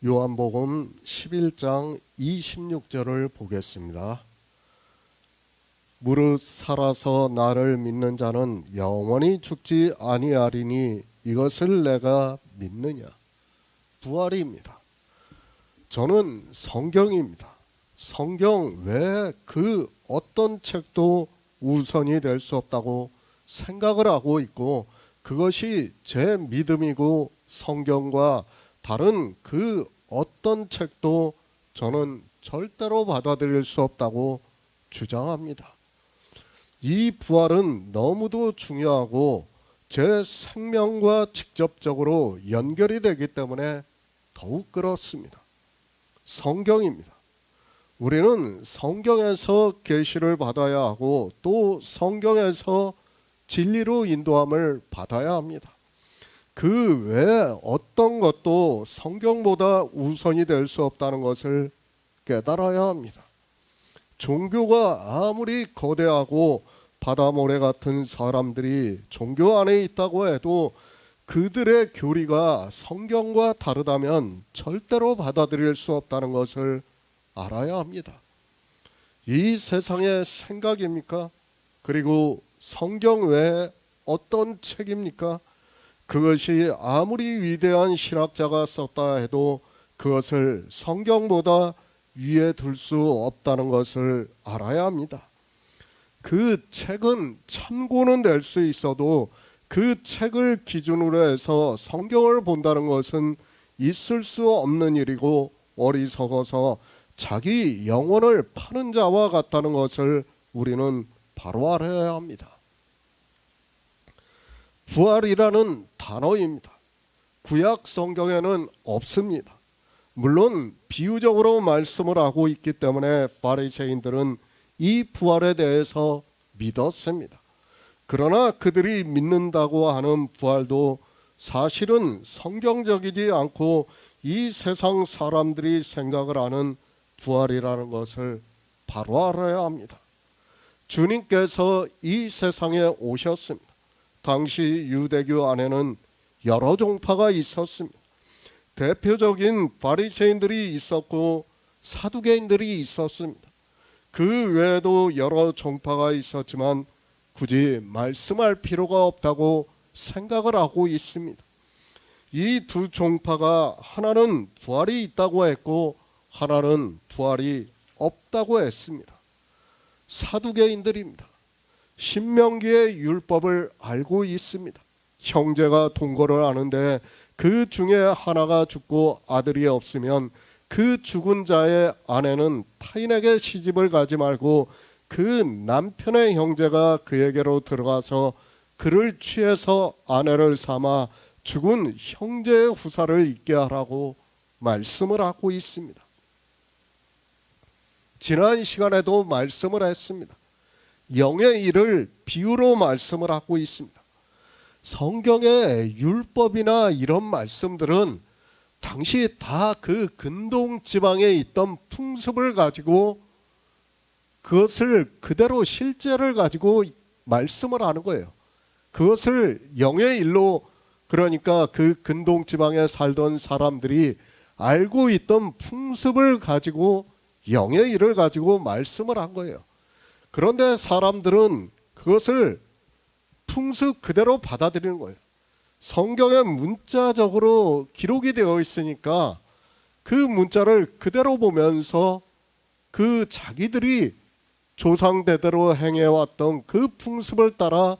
요한복음 11장 26절을 보겠습니다. 무릇 살아서 나를 믿는 자는 영원히 죽지 아니하리니 이것을 내가 믿느냐. 부활입니다. 저는 성경입니다. 성경 외에 그 어떤 책도 우선이 될 수 없다고 생각을 하고 있고, 그것이 제 믿음이고 성경과 다른 그 어떤 책도 저는 절대로 받아들일 수 없다고 주장합니다. 이 부활은 너무도 중요하고 제 생명과 직접적으로 연결이 되기 때문에 더욱 그렇습니다. 성경입니다. 우리는 성경에서 계시를 받아야 하고 또 성경에서 진리로 인도함을 받아야 합니다. 그 외에 어떤 것도 성경보다 우선이 될 수 없다는 것을 깨달아야 합니다. 종교가 아무리 거대하고 바다 모래 같은 사람들이 종교 안에 있다고 해도 그들의 교리가 성경과 다르다면 절대로 받아들일 수 없다는 것을 알아야 합니다. 이 세상의 생각입니까? 그리고 성경 외에 어떤 책입니까? 그것이 아무리 위대한 신학자가 썼다 해도 그것을 성경보다 위에 둘 수 없다는 것을 알아야 합니다. 그 책은 참고는 될 수 있어도 그 책을 기준으로 해서 성경을 본다는 것은 있을 수 없는 일이고 어리석어서 자기 영혼을 파는 자와 같다는 것을 우리는 바로 알아야 합니다. 부활이라는 단어입니다. 구약 성경에는 없습니다. 물론 비유적으로 말씀을 하고 있기 때문에 바리새인들은 이 부활에 대해서 믿었습니다. 그러나 그들이 믿는다고 하는 부활도 사실은 성경적이지 않고 이 세상 사람들이 생각을 하는 부활이라는 것을 바로 알아야 합니다. 주님께서 이 세상에 오셨습니다. 당시 유대교 안에는 여러 종파가 있었습니다. 대표적인 바리새인들이 있었고 사두개인들이 있었습니다. 그 외에도 여러 종파가 있었지만 굳이 말씀할 필요가 없다고 생각을 하고 있습니다. 이 두 종파가 하나는 부활이 있다고 했고 하나는 부활이 없다고 했습니다. 사두개인들입니다. 신명기의 율법을 알고 있습니다. 형제가 동거를 하는데 그 중에 하나가 죽고 아들이 없으면 그 죽은 자의 아내는 타인에게 시집을 가지 말고 그 남편의 형제가 그에게로 들어가서 그를 취해서 아내를 삼아 죽은 형제의 후사를 잊게 하라고 말씀을 하고 있습니다. 지난 시간에도 말씀을 했습니다. 영의 일을 비유로 말씀을 하고 있습니다. 성경의 율법이나 이런 말씀들은 당시 다 그 근동 지방에 있던 풍습을 가지고 그것을 그대로 실제를 가지고 말씀을 하는 거예요. 그것을 영의 일로, 그러니까 그 근동 지방에 살던 사람들이 알고 있던 풍습을 가지고 영의 일을 가지고 말씀을 한 거예요. 그런데 사람들은 그것을 풍습 그대로 받아들이는 거예요. 성경에 문자적으로 기록이 되어 있으니까 그 문자를 그대로 보면서 그 자기들이 조상대대로 행해왔던 그 풍습을 따라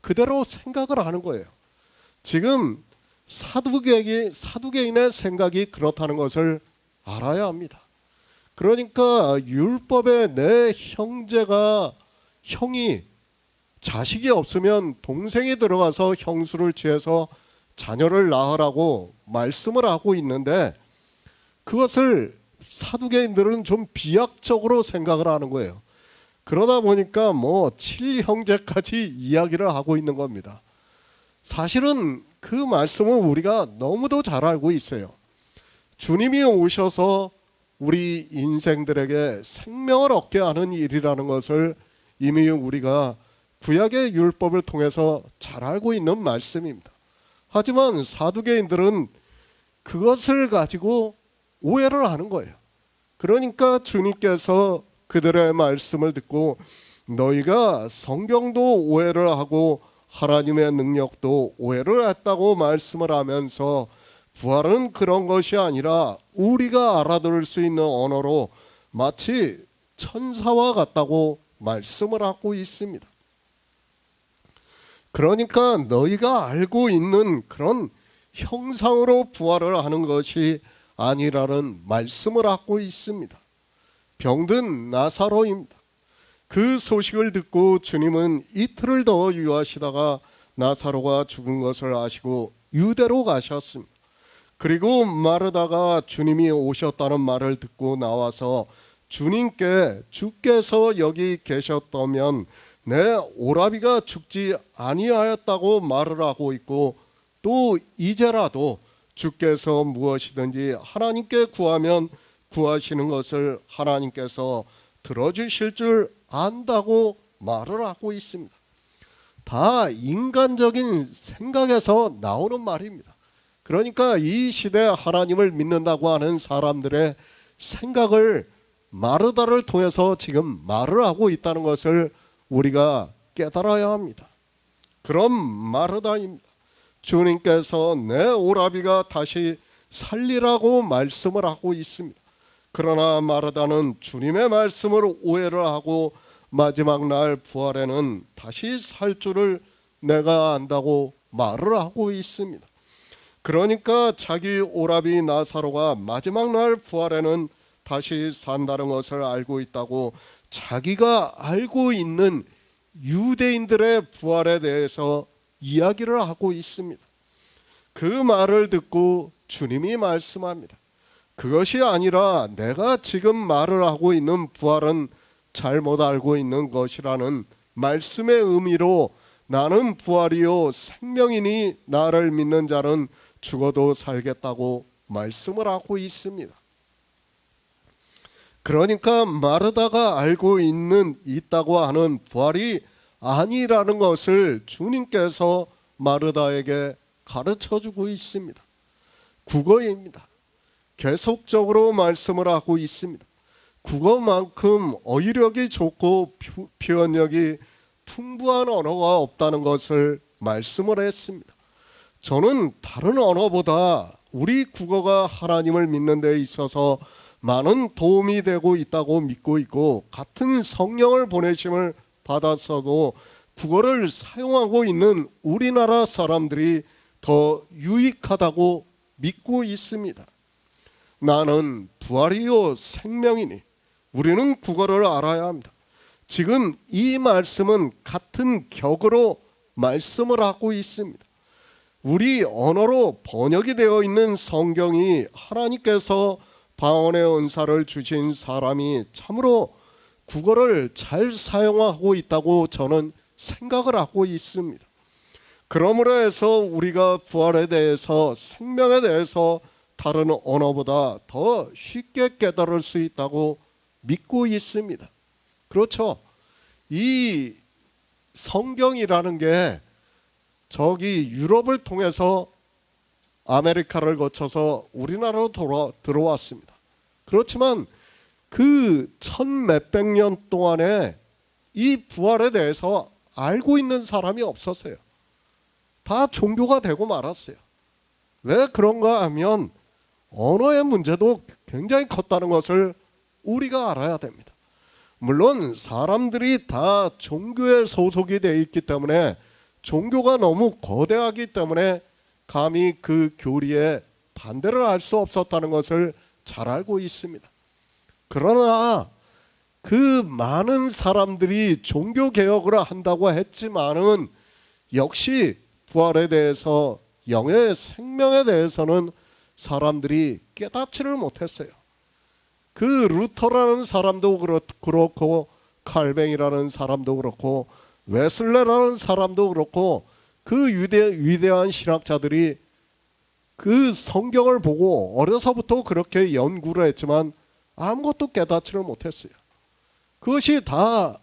그대로 생각을 하는 거예요. 지금 사두개인의 생각이 그렇다는 것을 알아야 합니다. 그러니까 율법에 내 형이 자식이 없으면 동생이 들어가서 형수를 취해서 자녀를 낳으라고 말씀을 하고 있는데 그것을 사두개인들은 좀 비약적으로 생각을 하는 거예요. 그러다 보니까 뭐 7형제까지 이야기를 하고 있는 겁니다. 사실은 그 말씀은 우리가 너무도 잘 알고 있어요. 주님이 오셔서 우리 인생들에게 생명을 얻게 하는 일이라는 것을 이미 우리가 구약의 율법을 통해서 잘 알고 있는 말씀입니다. 하지만 사두개인들은 그것을 가지고 오해를 하는 거예요. 그러니까 주님께서 그들의 말씀을 듣고 너희가 성경도 오해를 하고 하나님의 능력도 오해를 했다고 말씀을 하면서 부활은 그런 것이 아니라 우리가 알아들을 수 있는 언어로 마치 천사와 같다고 말씀을 하고 있습니다. 그러니까 너희가 알고 있는 그런 형상으로 부활을 하는 것이 아니라는 말씀을 하고 있습니다. 병든 나사로입니다. 그 소식을 듣고 주님은 이틀을 더 유하시다가 나사로가 죽은 것을 아시고 유대로 가셨습니다. 그리고 마르다가 주님이 오셨다는 말을 듣고 나와서 주님께 주께서 여기 계셨다면 내 오라비가 죽지 아니하였다고 말을 하고 있고 또 이제라도 주께서 무엇이든지 하나님께 구하면 구하시는 것을 하나님께서 들어주실 줄 안다고 말을 하고 있습니다. 다 인간적인 생각에서 나오는 말입니다. 그러니까 이 시대 하나님을 믿는다고 하는 사람들의 생각을 마르다를 통해서 지금 말을 하고 있다는 것을 우리가 깨달아야 합니다. 그럼 마르다입니다. 주님께서 내 오라비가 다시 살리라고 말씀을 하고 있습니다. 그러나 마르다는 주님의 말씀을 오해를 하고 마지막 날 부활에는 다시 살 줄을 내가 안다고 말을 하고 있습니다. 그러니까 자기 오라비 나사로가 마지막 날 부활에는 다시 산다는 것을 알고 있다고 자기가 알고 있는 유대인들의 부활에 대해서 이야기를 하고 있습니다. 그 말을 듣고 주님이 말씀합니다. 그것이 아니라 내가 지금 말을 하고 있는 부활은 잘못 알고 있는 것이라는 말씀의 의미로 나는 부활이요 생명이니 나를 믿는 자는 죽어도 살겠다고 말씀을 하고 있습니다. 그러니까 마르다가 알고 있다고 하는 부활이 아니라는 것을 주님께서 마르다에게 가르쳐주고 있습니다. 국어입니다. 계속적으로 말씀을 하고 있습니다. 국어만큼 어휘력이 좋고 표현력이 풍부한 언어가 없다는 것을 말씀을 했습니다. 저는 다른 언어보다 우리 국어가 하나님을 믿는 데 있어서 많은 도움이 되고 있다고 믿고 있고 같은 성령을 보내심을 받았어도 국어를 사용하고 있는 우리나라 사람들이 더 유익하다고 믿고 있습니다. 나는 부활이요 생명이니 우리는 국어를 알아야 합니다. 지금 이 말씀은 같은 격으로 말씀을 하고 있습니다. 우리 언어로 번역이 되어 있는 성경이 하나님께서 방언의 은사를 주신 사람이 참으로 국어를 잘 사용하고 있다고 저는 생각을 하고 있습니다. 그러므로 해서 우리가 부활에 대해서 생명에 대해서 다른 언어보다 더 쉽게 깨달을 수 있다고 믿고 있습니다. 그렇죠. 이 성경이라는 게 저기 유럽을 통해서 아메리카를 거쳐서 우리나라로 들어왔습니다. 그렇지만 그 천 몇백 년 동안에 이 부활에 대해서 알고 있는 사람이 없었어요. 다 종교가 되고 말았어요. 왜 그런가 하면 언어의 문제도 굉장히 컸다는 것을 우리가 알아야 됩니다. 물론 사람들이 다 종교에 소속이 되어 있기 때문에 종교가 너무 거대하기 때문에 감히 그 교리에 반대를 할 수 없었다는 것을 잘 알고 있습니다. 그러나 그 많은 사람들이 종교개혁을 한다고 했지만은 역시 부활에 대해서 영의 생명에 대해서는 사람들이 깨닫지를 못했어요. 그 루터라는 사람도 그렇고 칼뱅이라는 사람도 그렇고 웨슬레라는 사람도 그렇고 그 위대한 신학자들이 그 성경을 보고 어려서부터 그렇게 연구를 했지만 아무것도 깨닫지를 못했어요. 그것이 다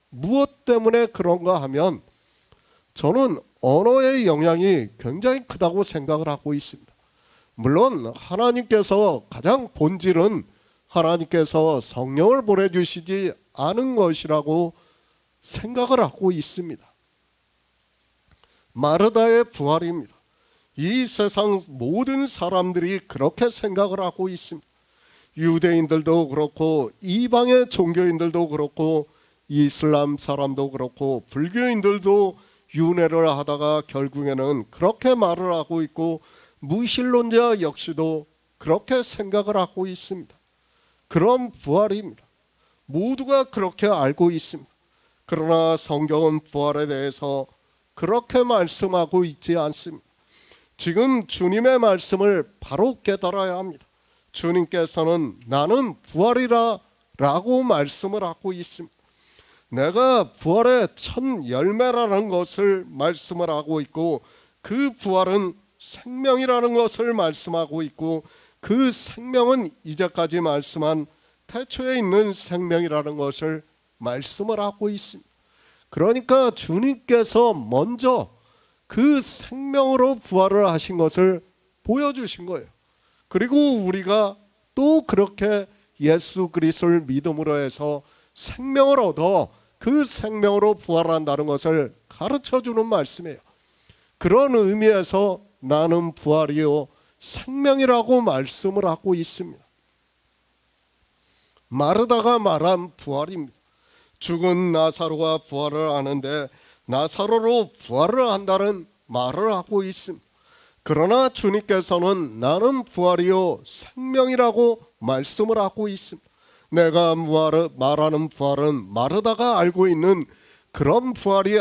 무엇 때문에 그런가 하면 저는 언어의 영향이 굉장히 크다고 생각을 하고 있습니다. 물론 하나님께서 가장 본질은 하나님께서 성령을 보내주시지 않은 것이라고 생각을 하고 있습니다. 마르다의 부활입니다. 이 세상 모든 사람들이 그렇게 생각을 하고 있습니다. 유대인들도 그렇고 이방의 종교인들도 그렇고 이슬람 사람도 그렇고 불교인들도 윤회를 하다가 결국에는 그렇게 말을 하고 있고 무신론자 역시도 그렇게 생각을 하고 있습니다. 그런 부활입니다. 모두가 그렇게 알고 있습니다. 그러나 성경은 부활에 대해서 그렇게 말씀하고 있지 않습니다. 지금 주님의 말씀을 바로 깨달아야 합니다. 주님께서는 나는 부활이라 라고 말씀을 하고 있습니다. 내가 부활의 첫 열매라는 것을 말씀을 하고 있고 그 부활은 생명이라는 것을 말씀하고 있고 그 생명은 이제까지 말씀한 태초에 있는 생명이라는 것을 말씀을 하고 있습니다. 그러니까 주님께서 먼저 그 생명으로 부활을 하신 것을 보여주신 거예요. 그리고 우리가 또 그렇게 예수 그리스도를 믿음으로 해서 생명을 얻어 그 생명으로 부활한다는 것을 가르쳐주는 말씀이에요. 그런 의미에서 나는 부활이요 생명이라고 말씀을 하고 있습니다. 마르다가 말한 부활입니다. 죽은 나사로가 부활을 하는데 나사로로 부활을 한다는 말을 하고 있습니다. 그러나 주님께서는 나는 부활이요 생명이라고 말씀을 하고 있습니다. 내가 말하는 부활은 마르다가 알고 있는 그런 부활이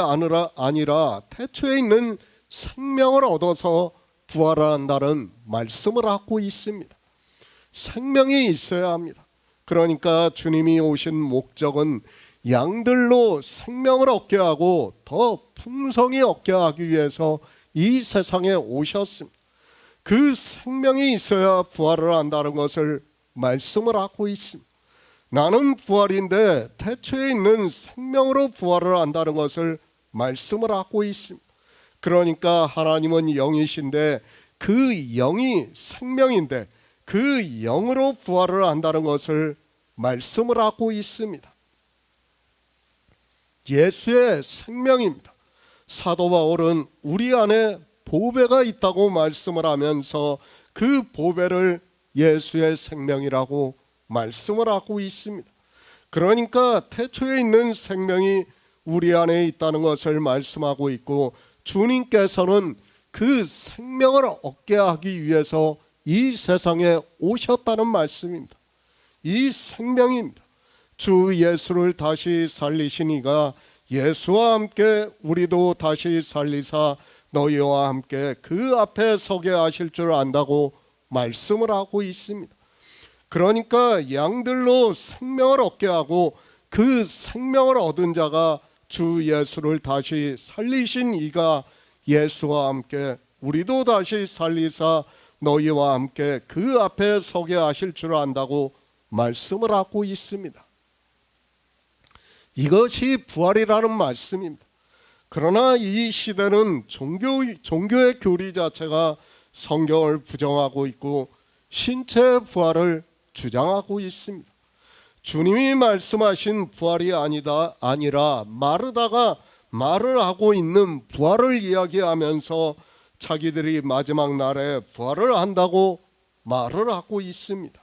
아니라 태초에 있는 생명을 얻어서 부활한다는 말씀을 하고 있습니다. 생명이 있어야 합니다. 그러니까 주님이 오신 목적은 양들로 생명을 얻게 하고 더 풍성히 얻게 하기 위해서 이 세상에 오셨습니다. 그 생명이 있어야 부활을 한다는 것을 말씀을 하고 있습니다. 나는 부활인데 태초에 있는 생명으로 부활을 한다는 것을 말씀을 하고 있습니다. 그러니까 하나님은 영이신데 그 영이 생명인데 그 영으로 부활을 한다는 것을 말씀을 하고 있습니다. 예수의 생명입니다. 사도 바울은 우리 안에 보배가 있다고 말씀을 하면서 그 보배를 예수의 생명이라고 말씀을 하고 있습니다. 그러니까 태초에 있는 생명이 우리 안에 있다는 것을 말씀하고 있고 주님께서는 그 생명을 얻게 하기 위해서 이 세상에 오셨다는 말씀입니다. 이 생명입니다. 주 예수를 다시 살리신 이가 예수와 함께 우리도 다시 살리사 너희와 함께 그 앞에 서게 하실 줄 안다고 말씀을 하고 있습니다. 그러니까 양들로 생명을 얻게 하고 그 생명을 얻은 자가 주 예수를 다시 살리신 이가 예수와 함께 우리도 다시 살리사 너희와 함께 그 앞에 서게 하실 줄 안다고 말씀을 하고 있습니다. 이것이 부활이라는 말씀입니다. 그러나 이 시대는 종교의 교리 자체가 성경을 부정하고 있고 신체의 부활을 주장하고 있습니다. 주님이 말씀하신 부활이 아니라 마르다가 말을 하고 있는 부활을 이야기하면서 자기들이 마지막 날에 부활을 한다고 말을 하고 있습니다.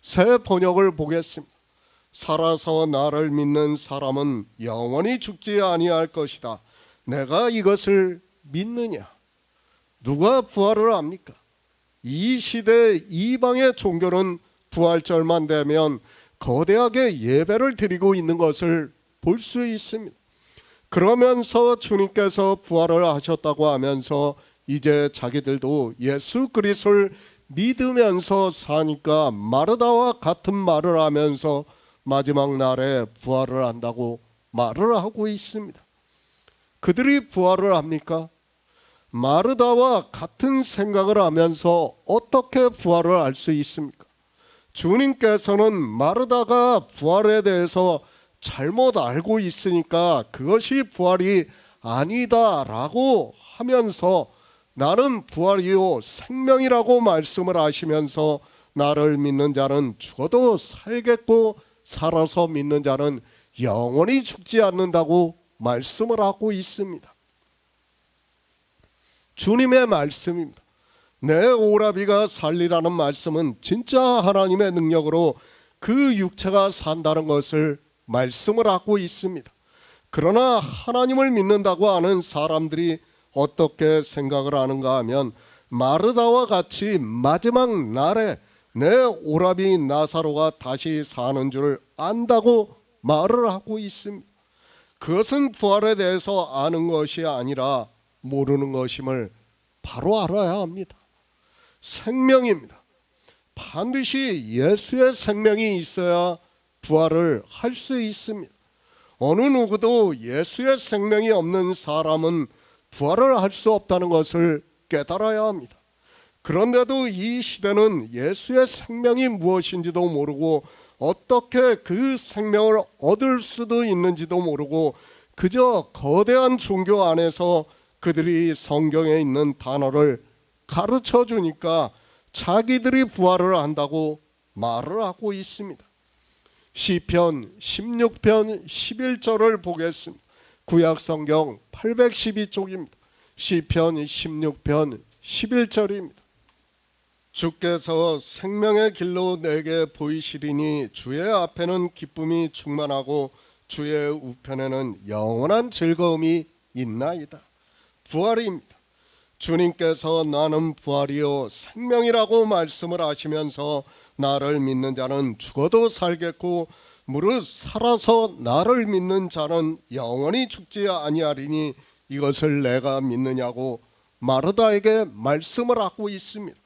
새 번역을 보겠습니다. 살아서 나를 믿는 사람은 영원히 죽지 아니할 것이다. 내가 이것을 믿느냐? 누가 부활을 합니까? 이 시대 이방의 종교는 부활절만 되면 거대하게 예배를 드리고 있는 것을 볼 수 있습니다. 그러면서 주님께서 부활을 하셨다고 하면서 이제 자기들도 예수 그리스도를 믿으면서 사니까 마르다와 같은 말을 하면서 마지막 날에 부활을 한다고 말을 하고 있습니다. 그들이 부활을 합니까? 마르다와 같은 생각을 하면서 어떻게 부활을 할 수 있습니까? 주님께서는 마르다가 부활에 대해서 잘못 알고 있으니까 그것이 부활이 아니다라고 하면서 나는 부활이요 생명이라고 말씀을 하시면서 나를 믿는 자는 죽어도 살겠고 살아서 믿는 자는 영원히 죽지 않는다고 말씀을 하고 있습니다. 주님의 말씀입니다. 내 오라비가 살리라는 말씀은 진짜 하나님의 능력으로 그 육체가 산다는 것을 말씀을 하고 있습니다. 그러나 하나님을 믿는다고 하는 사람들이 어떻게 생각을 하는가 하면 마르다와 같이 마지막 날에 내 오라비 나사로가 다시 사는 줄 안다고 말을 하고 있습니다. 그것은 부활에 대해서 아는 것이 아니라 모르는 것임을 바로 알아야 합니다. 생명입니다. 반드시 예수의 생명이 있어야 부활을 할 수 있습니다. 어느 누구도 예수의 생명이 없는 사람은 부활을 할 수 없다는 것을 깨달아야 합니다. 그런데도 이 시대는 예수의 생명이 무엇인지도 모르고 어떻게 그 생명을 얻을 수도 있는지도 모르고 그저 거대한 종교 안에서 그들이 성경에 있는 단어를 가르쳐 주니까 자기들이 부활을 한다고 말을 하고 있습니다. 시편 16편 11절을 보겠습니다. 구약성경 812쪽입니다. 시편 16편 11절입니다. 주께서 생명의 길로 내게 보이시리니 주의 앞에는 기쁨이 충만하고 주의 우편에는 영원한 즐거움이 있나이다. 부활입니다. 주님께서 나는 부활이요 생명이라고 말씀을 하시면서 나를 믿는 자는 죽어도 살겠고 무릇 살아서 나를 믿는 자는 영원히 죽지 아니하리니 이것을 내가 믿느냐고 마르다에게 말씀을 하고 있습니다.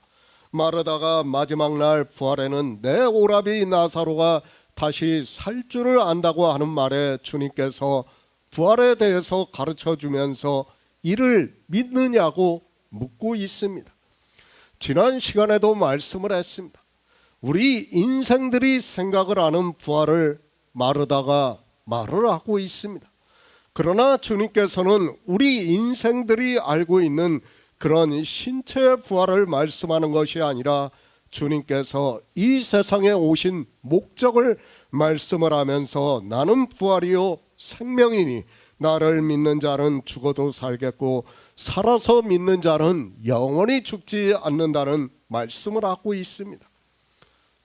마르다가 마지막 날 부활에는 내 오라비 나사로가 다시 살 줄을 안다고 하는 말에 주님께서 부활에 대해서 가르쳐 주면서 이를 믿느냐고 묻고 있습니다. 지난 시간에도 말씀을 했습니다. 우리 인생들이 생각을 하는 부활을 마르다가 말을 하고 있습니다. 그러나 주님께서는 우리 인생들이 알고 있는 그런 신체의 부활을 말씀하는 것이 아니라 주님께서 이 세상에 오신 목적을 말씀을 하면서 나는 부활이요 생명이니 나를 믿는 자는 죽어도 살겠고 살아서 믿는 자는 영원히 죽지 않는다는 말씀을 하고 있습니다.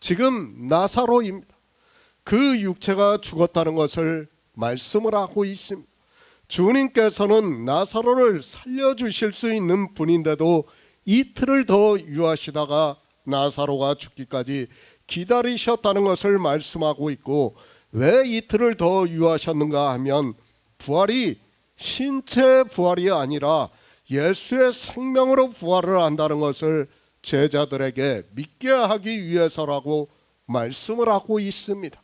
지금 나사로입니다. 그 육체가 죽었다는 것을 말씀을 하고 있습니다. 주님께서는 나사로를 살려주실 수 있는 분인데도 이틀을 더 유하시다가 나사로가 죽기까지 기다리셨다는 것을 말씀하고 있고, 왜 이틀을 더 유하셨는가 하면 부활이 신체의 부활이 아니라 예수의 생명으로 부활을 한다는 것을 제자들에게 믿게 하기 위해서라고 말씀을 하고 있습니다.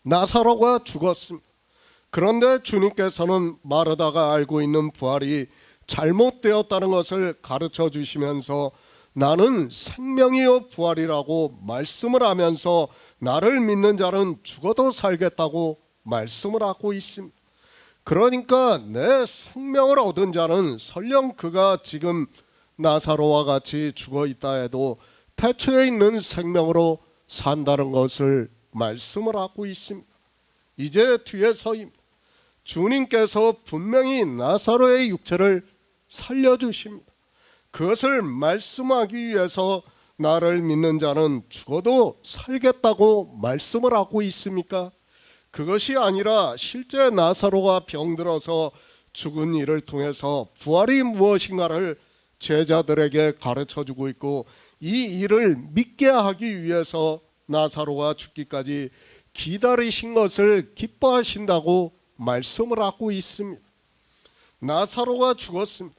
나사로가 죽었습니다. 그런데 주님께서는 마르다가 알고 있는 부활이 잘못되었다는 것을 가르쳐 주시면서 나는 생명이요 부활이라고 말씀을 하면서 나를 믿는 자는 죽어도 살겠다고 말씀을 하고 있습니다. 그러니까 내 생명을 얻은 자는 설령 그가 지금 나사로와 같이 죽어 있다 해도 태초에 있는 생명으로 산다는 것을 말씀을 하고 있습니다. 이제 뒤에서입니다. 주님께서 분명히 나사로의 육체를 살려주십니다. 그것을 말씀하기 위해서 나를 믿는 자는 죽어도 살겠다고 말씀을 하고 있습니까? 그것이 아니라 실제 나사로가 병들어서 죽은 이를 통해서 부활이 무엇인가를 제자들에게 가르쳐주고 있고, 이 일을 믿게 하기 위해서 나사로가 죽기까지 기다리신 것을 기뻐하신다고 말씀을 하고 있습니다. 나사로가 죽었습니다.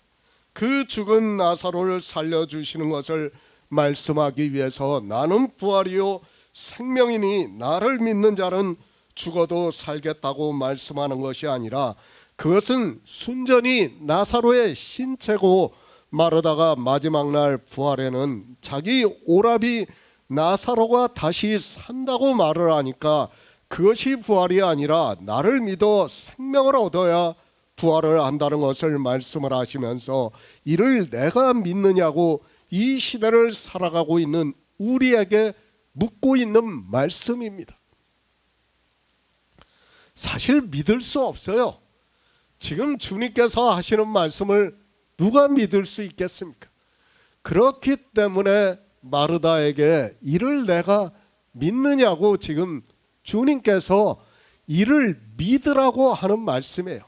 그 죽은 나사로를 살려주시는 것을 말씀하기 위해서 나는 부활이요 생명이니 나를 믿는 자는 죽어도 살겠다고 말씀하는 것이 아니라, 그것은 순전히 나사로의 신체고, 마르다가 마지막 날 부활에는 자기 오라비 나사로가 다시 산다고 말을 하니까 그것이 부활이 아니라 나를 믿어 생명을 얻어야 부활을 한다는 것을 말씀을 하시면서 이를 내가 믿느냐고 이 시대를 살아가고 있는 우리에게 묻고 있는 말씀입니다. 사실 믿을 수 없어요. 지금 주님께서 하시는 말씀을 누가 믿을 수 있겠습니까? 그렇기 때문에 마르다에게 이를 내가 믿느냐고 지금 주님께서 이를 믿으라고 하는 말씀이에요.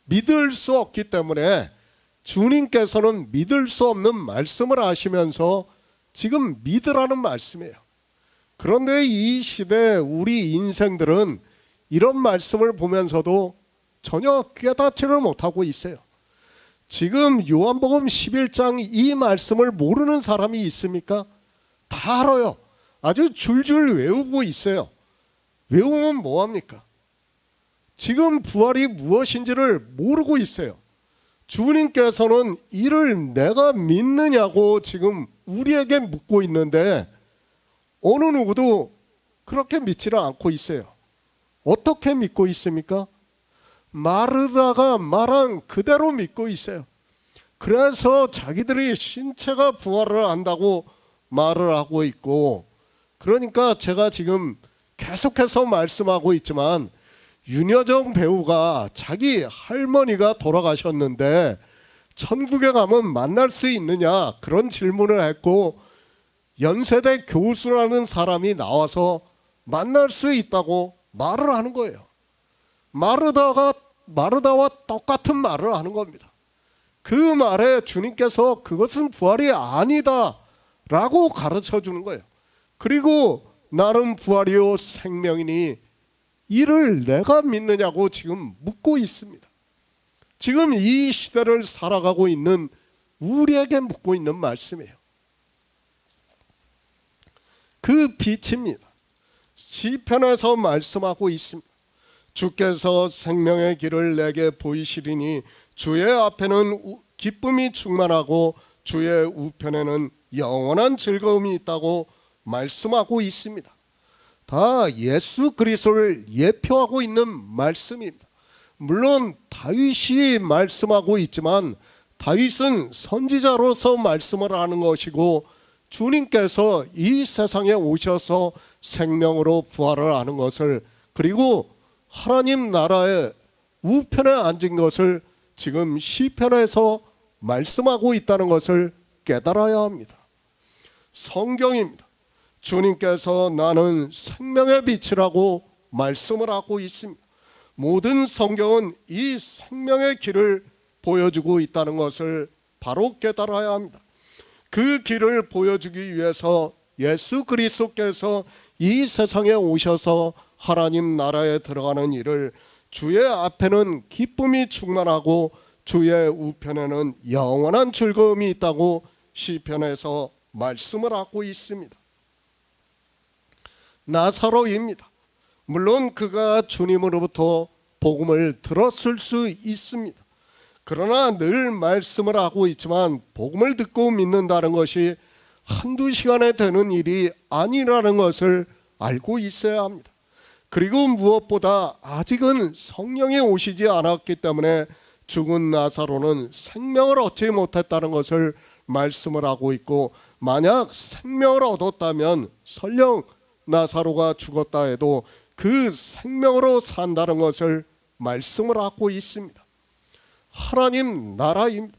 믿을 수 없기 때문에 주님께서는 믿을 수 없는 말씀을 하시면서 지금 믿으라는 말씀이에요. 그런데 이 시대 우리 인생들은 이런 말씀을 보면서도 전혀 깨닫지를 못하고 있어요. 지금 요한복음 11장 이 말씀을 모르는 사람이 있습니까? 다 알아요. 아주 줄줄 외우고 있어요. 외우면 뭐합니까? 지금 부활이 무엇인지를 모르고 있어요. 주님께서는 이를 내가 믿느냐고 지금 우리에게 묻고 있는데 어느 누구도 그렇게 믿지를 않고 있어요. 어떻게 믿고 있습니까? 마르다가 말한 그대로 믿고 있어요. 그래서 자기들이 신체가 부활을 한다고 말을 하고 있고, 그러니까 제가 지금 계속해서 말씀하고 있지만 윤여정 배우가 자기 할머니가 돌아가셨는데 천국에 가면 만날 수 있느냐 그런 질문을 했고, 연세대 교수라는 사람이 나와서 만날 수 있다고 말을 하는 거예요. 마르다와 똑같은 말을 하는 겁니다. 그 말에 주님께서 그것은 부활이 아니다 라고 가르쳐 주는 거예요. 그리고 나는 부활이요 생명이니 이를 내가 믿느냐고 지금 묻고 있습니다. 지금 이 시대를 살아가고 있는 우리에게 묻고 있는 말씀이에요. 그 빛입니다. 시편에서 말씀하고 있습니다. 주께서 생명의 길을 내게 보이시리니 주의 앞에는 기쁨이 충만하고 주의 우편에는 영원한 즐거움이 있다고 말씀하고 있습니다. 다 예수 그리스도를 예표하고 있는 말씀입니다. 물론 다윗이 말씀하고 있지만 다윗은 선지자로서 말씀을 하는 것이고, 주님께서 이 세상에 오셔서 생명으로 부활을 하는 것을, 그리고 하나님 나라의 우편에 앉은 것을 지금 시편에서 말씀하고 있다는 것을 깨달아야 합니다. 성경입니다. 주님께서 나는 생명의 빛이라고 말씀을 하고 있습니다. 모든 성경은 이 생명의 길을 보여주고 있다는 것을 바로 깨달아야 합니다. 그 길을 보여주기 위해서 예수 그리스도께서 이 세상에 오셔서 하나님 나라에 들어가는 일을 주의 앞에는 기쁨이 충만하고 주의 우편에는 영원한 즐거움이 있다고 시편에서 말씀을 하고 있습니다. 나사로입니다. 물론 그가 주님으로부터 복음을 들었을 수 있습니다. 그러나 늘 말씀을 하고 있지만 복음을 듣고 믿는다는 것이 한두 시간에 되는 일이 아니라는 것을 알고 있어야 합니다. 그리고 무엇보다 아직은 성령이 오시지 않았기 때문에 죽은 나사로는 생명을 얻지 못했다는 것을 말씀을 하고 있고, 만약 생명을 얻었다면 설령 나사로가 죽었다 해도 그 생명으로 산다는 것을 말씀을 하고 있습니다. 하나님 나라입니다.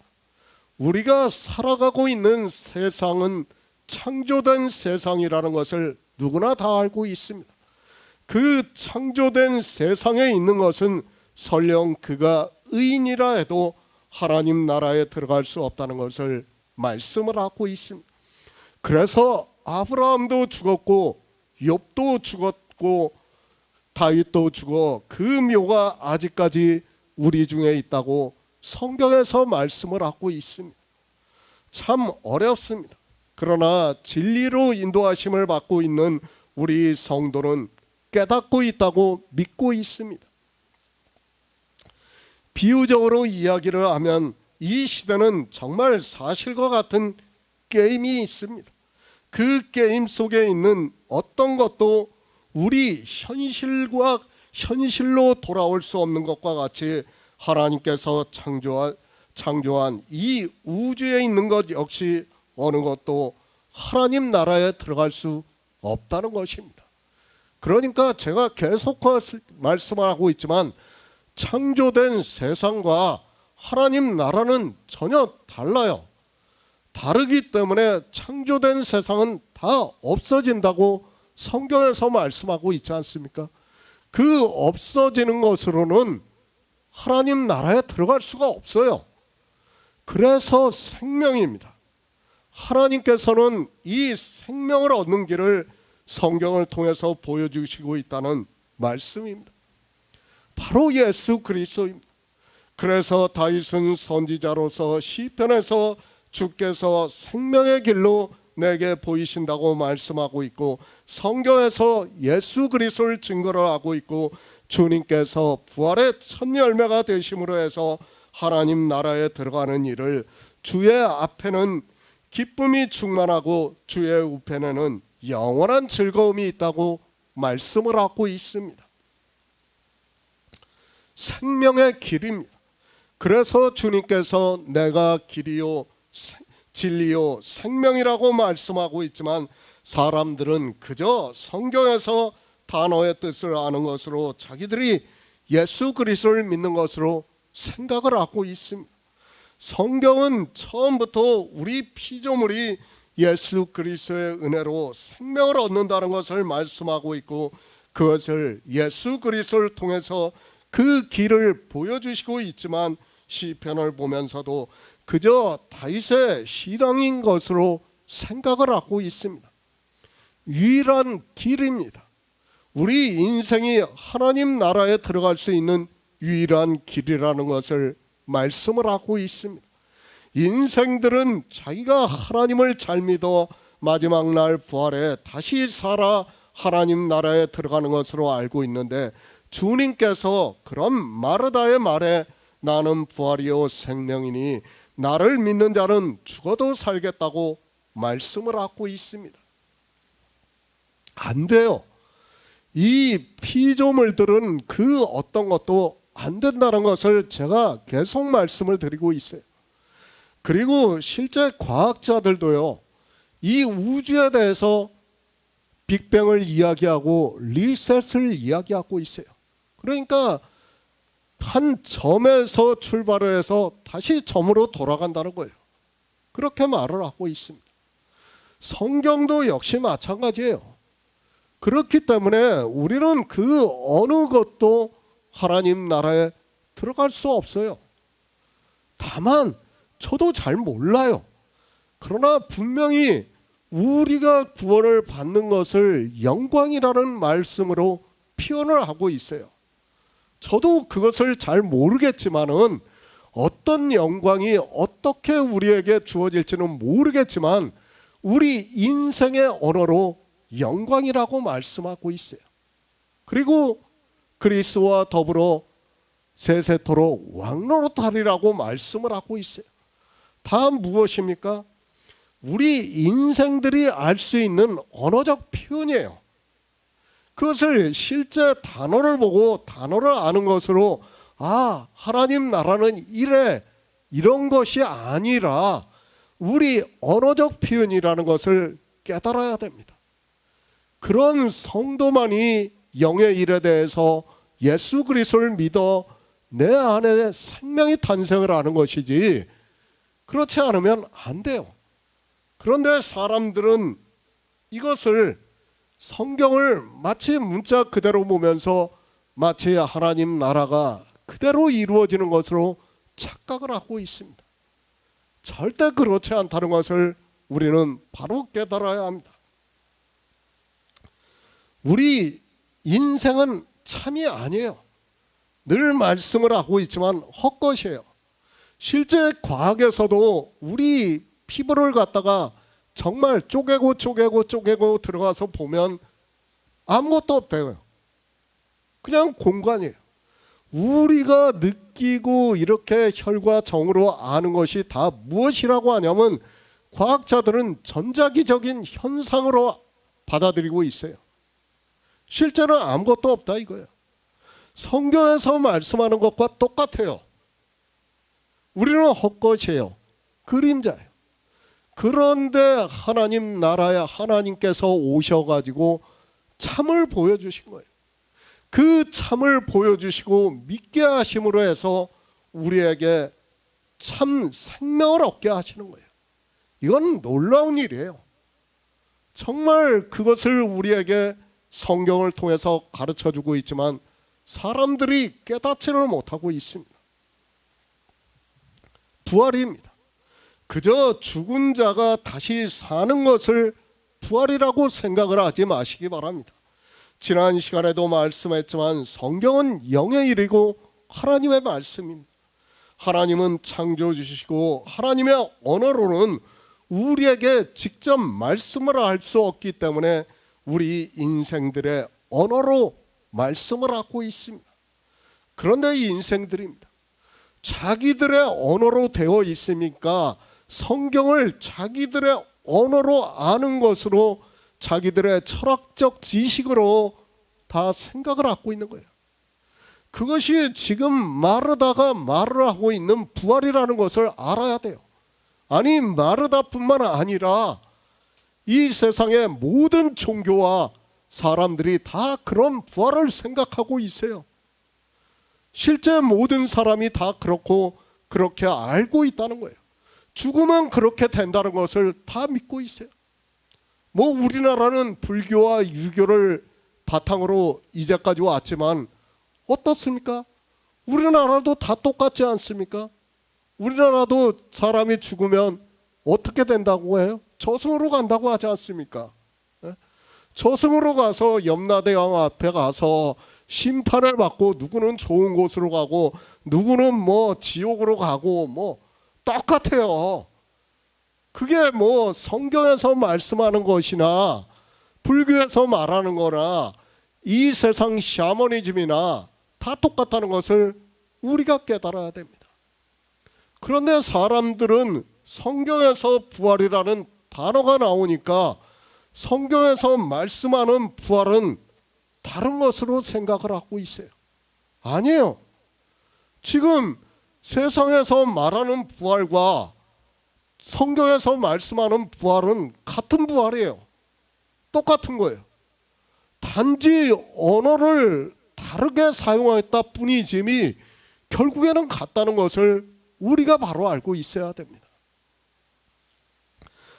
우리가 살아가고 있는 세상은 창조된 세상이라는 것을 누구나 다 알고 있습니다. 그 창조된 세상에 있는 것은 설령 그가 의인이라 해도 하나님 나라에 들어갈 수 없다는 것을 말씀을 하고 있습니다. 그래서 아브라함도 죽었고 욥도 죽었고 다윗도 죽어 그 묘가 아직까지 우리 중에 있다고 성경에서 말씀을 하고 있습니다. 참 어렵습니다. 그러나 진리로 인도하심을 받고 있는 우리 성도는 깨닫고 있다고 믿고 있습니다. 비유적으로 이야기를 하면 이 시대는 정말 사실과 같은 게임이 있습니다. 그 게임 속에 있는 어떤 것도 우리 현실로 돌아올 수 없는 것과 같이 하나님께서 창조한 이 우주에 있는 것 역시 어느 것도 하나님 나라에 들어갈 수 없다는 것입니다. 그러니까 제가 계속 말씀하고 있지만 창조된 세상과 하나님 나라는 전혀 달라요. 다르기 때문에 창조된 세상은 다 없어진다고 성경에서 말씀하고 있지 않습니까? 그 없어지는 것으로는 하나님 나라에 들어갈 수가 없어요. 그래서 생명입니다. 하나님께서는 이 생명을 얻는 길을 성경을 통해서 보여주시고 있다는 말씀입니다. 바로 예수 그리스도입니다. 그래서 다윗은 선지자로서 시편에서 주께서 생명의 길로 내게 보이신다고 말씀하고 있고, 성경에서 예수 그리스도를 증거를 하고 있고, 주님께서 부활의 첫 열매가 되심으로 해서 하나님 나라에 들어가는 일을 주의 앞에는 기쁨이 충만하고 주의 우편에는 영원한 즐거움이 있다고 말씀을 하고 있습니다. 생명의 길입니다. 그래서 주님께서 내가 길이요 진리요 생명이라고 말씀하고 있지만, 사람들은 그저 성경에서 단어의 뜻을 아는 것으로 자기들이 예수 그리스도를 믿는 것으로 생각을 하고 있습니다. 성경은 처음부터 우리 피조물이 예수 그리스도의 은혜로 생명을 얻는다는 것을 말씀하고 있고, 그것을 예수 그리스도를 통해서 그 길을 보여주시고 있지만, 시편을 보면서도 그저 다윗의 신앙인 것으로 생각을 하고 있습니다. 유일한 길입니다. 우리 인생이 하나님 나라에 들어갈 수 있는 유일한 길이라는 것을 말씀을 하고 있습니다. 인생들은 자기가 하나님을 잘 믿어 마지막 날 부활에 다시 살아 하나님 나라에 들어가는 것으로 알고 있는데, 주님께서 그런 마르다의 말에 나는 부활이요 생명이니 나를 믿는 자는 죽어도 살겠다고 말씀을 하고 있습니다. 안 돼요. 이 피조물들은 그 어떤 것도 안 된다는 것을 제가 계속 말씀을 드리고 있어요. 그리고 실제 과학자들도요, 이 우주에 대해서 빅뱅을 이야기하고 리셋을 이야기하고 있어요. 그러니까 한 점에서 출발을 해서 다시 점으로 돌아간다는 거예요. 그렇게 말을 하고 있습니다. 성경도 역시 마찬가지예요. 그렇기 때문에 우리는 그 어느 것도 하나님 나라에 들어갈 수 없어요. 다만 저도 잘 몰라요. 그러나 분명히 우리가 구원을 받는 것을 영광이라는 말씀으로 표현을 하고 있어요. 저도 그것을 잘 모르겠지만은, 어떤 영광이 어떻게 우리에게 주어질지는 모르겠지만 우리 인생의 언어로 영광이라고 말씀하고 있어요. 그리고 그리스도와 더불어 세세토록 왕노릇하리라고 말씀을 하고 있어요. 다음 무엇입니까? 우리 인생들이 알 수 있는 언어적 표현이에요. 그것을 실제 단어를 보고 단어를 아는 것으로, 아, 하나님 나라는 이래, 이런 것이 아니라 우리 언어적 표현이라는 것을 깨달아야 됩니다. 그런 성도만이 영의 일에 대해서 예수 그리스도를 믿어 내 안에 생명이 탄생을 하는 것이지, 그렇지 않으면 안 돼요. 그런데 사람들은 이것을, 성경을 마치 문자 그대로 보면서 마치 하나님 나라가 그대로 이루어지는 것으로 착각을 하고 있습니다. 절대 그렇지 않다는 것을 우리는 바로 깨달아야 합니다. 우리 인생은 참이 아니에요. 늘 말씀을 하고 있지만 헛것이에요. 실제 과학에서도 우리 피부를 갖다가 정말 쪼개고 들어가서 보면 아무것도 없대요. 그냥 공간이에요. 우리가 느끼고 이렇게 혈과 정으로 아는 것이 다 무엇이라고 하냐면, 과학자들은 전자기적인 현상으로 받아들이고 있어요. 실제는 아무것도 없다 이거예요. 성경에서 말씀하는 것과 똑같아요. 우리는 헛것이에요. 그림자예요. 그런데 하나님 나라에 하나님께서 오셔가지고 참을 보여주신 거예요. 그 참을 보여주시고 믿게 하심으로 해서 우리에게 참 생명을 얻게 하시는 거예요. 이건 놀라운 일이에요. 정말 그것을 우리에게 성경을 통해서 가르쳐주고 있지만 사람들이 깨닫지를 못하고 있습니다. 부활입니다. 그저 죽은 자가 다시 사는 것을 부활이라고 생각을 하지 마시기 바랍니다. 지난 시간에도 말씀했지만 성경은 영의 일이고 하나님의 말씀입니다. 하나님은 창조주시고 하나님의 언어로는 우리에게 직접 말씀을 할 수 없기 때문에 우리 인생들의 언어로 말씀을 하고 있습니다. 그런데 이 인생들입니다. 자기들의 언어로 되어 있으니까 성경을 자기들의 언어로 아는 것으로 자기들의 철학적 지식으로 다 생각을 하고 있는 거예요. 그것이 지금 마르다가 말을 하고 있는 부활이라는 것을 알아야 돼요. 아니 마르다뿐만 아니라 이 세상의 모든 종교와 사람들이 다 그런 부활을 생각하고 있어요. 실제 모든 사람이 다 그렇고 그렇게 알고 있다는 거예요. 죽으면 그렇게 된다는 것을 다 믿고 있어요. 뭐 우리나라는 불교와 유교를 바탕으로 이제까지 왔지만 어떻습니까? 우리나라도 다 똑같지 않습니까? 우리나라도 사람이 죽으면 어떻게 된다고 해요? 저승으로 간다고 하지 않습니까? 저승으로 가서 염라대왕 앞에 가서 심판을 받고 누구는 좋은 곳으로 가고 누구는 뭐 지옥으로 가고 뭐 똑같아요. 그게 뭐 성경에서 말씀하는 것이나 불교에서 말하는 거나 이 세상 샤머니즘이나 다 똑같다는 것을 우리가 깨달아야 됩니다. 그런데 사람들은 성경에서 부활이라는 단어가 나오니까 성경에서 말씀하는 부활은 다른 것으로 생각을 하고 있어요. 아니에요. 지금 세상에서 말하는 부활과 성경에서 말씀하는 부활은 같은 부활이에요. 똑같은 거예요. 단지 언어를 다르게 사용했다 뿐이지 결국에는 같다는 것을 우리가 바로 알고 있어야 됩니다.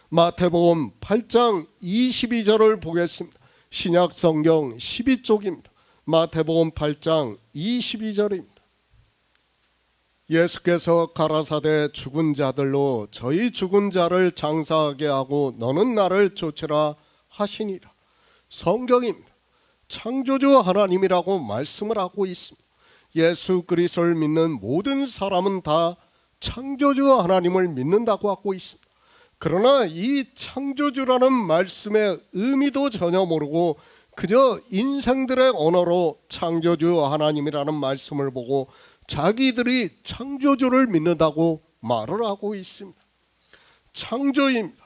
마태복음 8장 22절을 보겠습니다. 신약 성경 12쪽입니다. 마태복음 8장 22절입니다. 예수께서 가라사대 죽은 자들로 저희 죽은 자를 장사하게 하고 너는 나를 쫓으라 하시니라. 성경입니다. 창조주 하나님이라고 말씀을 하고 있습니다. 예수 그리스도를 믿는 모든 사람은 다 창조주 하나님을 믿는다고 하고 있습니다. 그러나 이 창조주라는 말씀의 의미도 전혀 모르고 그저 인생들의 언어로 창조주 하나님이라는 말씀을 보고 자기들이 창조주를 믿는다고 말을 하고 있습니다. 창조입니다.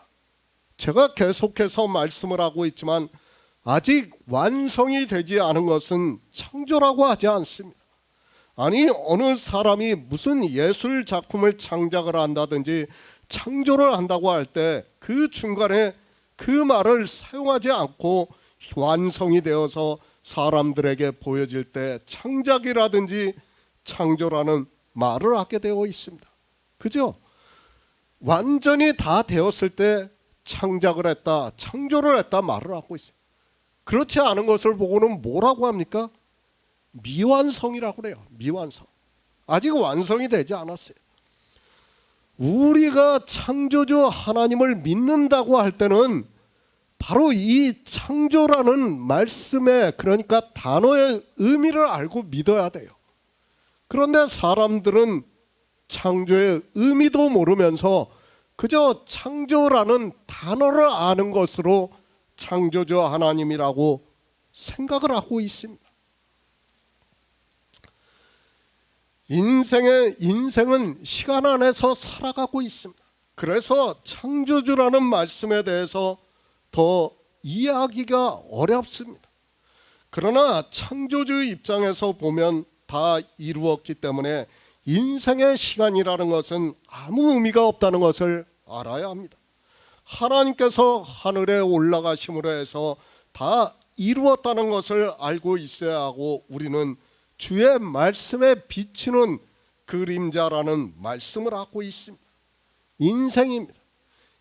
제가 계속해서 말씀을 하고 있지만 아직 완성이 되지 않은 것은 창조라고 하지 않습니다. 아니 어느 사람이 무슨 예술 작품을 창작을 한다든지 창조를 한다고 할 때 그 중간에 그 말을 사용하지 않고 완성이 되어서 사람들에게 보여질 때 창작이라든지 창조라는 말을 하게 되어 있습니다. 그죠? 완전히 다 되었을 때 창작을 했다, 창조를 했다 말을 하고 있어요. 그렇지 않은 것을 보고는 뭐라고 합니까? 미완성이라고 그래요. 미완성. 아직 완성이 되지 않았어요. 우리가 창조주 하나님을 믿는다고 할 때는 바로 이 창조라는 말씀의 그러니까 단어의 의미를 알고 믿어야 돼요. 그런데 사람들은 창조의 의미도 모르면서 그저 창조라는 단어를 아는 것으로 창조주 하나님이라고 생각을 하고 있습니다. 인생은 시간 안에서 살아가고 있습니다. 그래서 창조주라는 말씀에 대해서 더 이해하기가 어렵습니다. 그러나 창조주 입장에서 보면 다 이루었기 때문에 인생의 시간이라는 것은 아무 의미가 없다는 것을 알아야 합니다. 하나님께서 하늘에 올라가심으로 해서 다 이루었다는 것을 알고 있어야 하고, 우리는 주의 말씀에 비치는 그림자라는 말씀을 하고 있습니다. 인생입니다.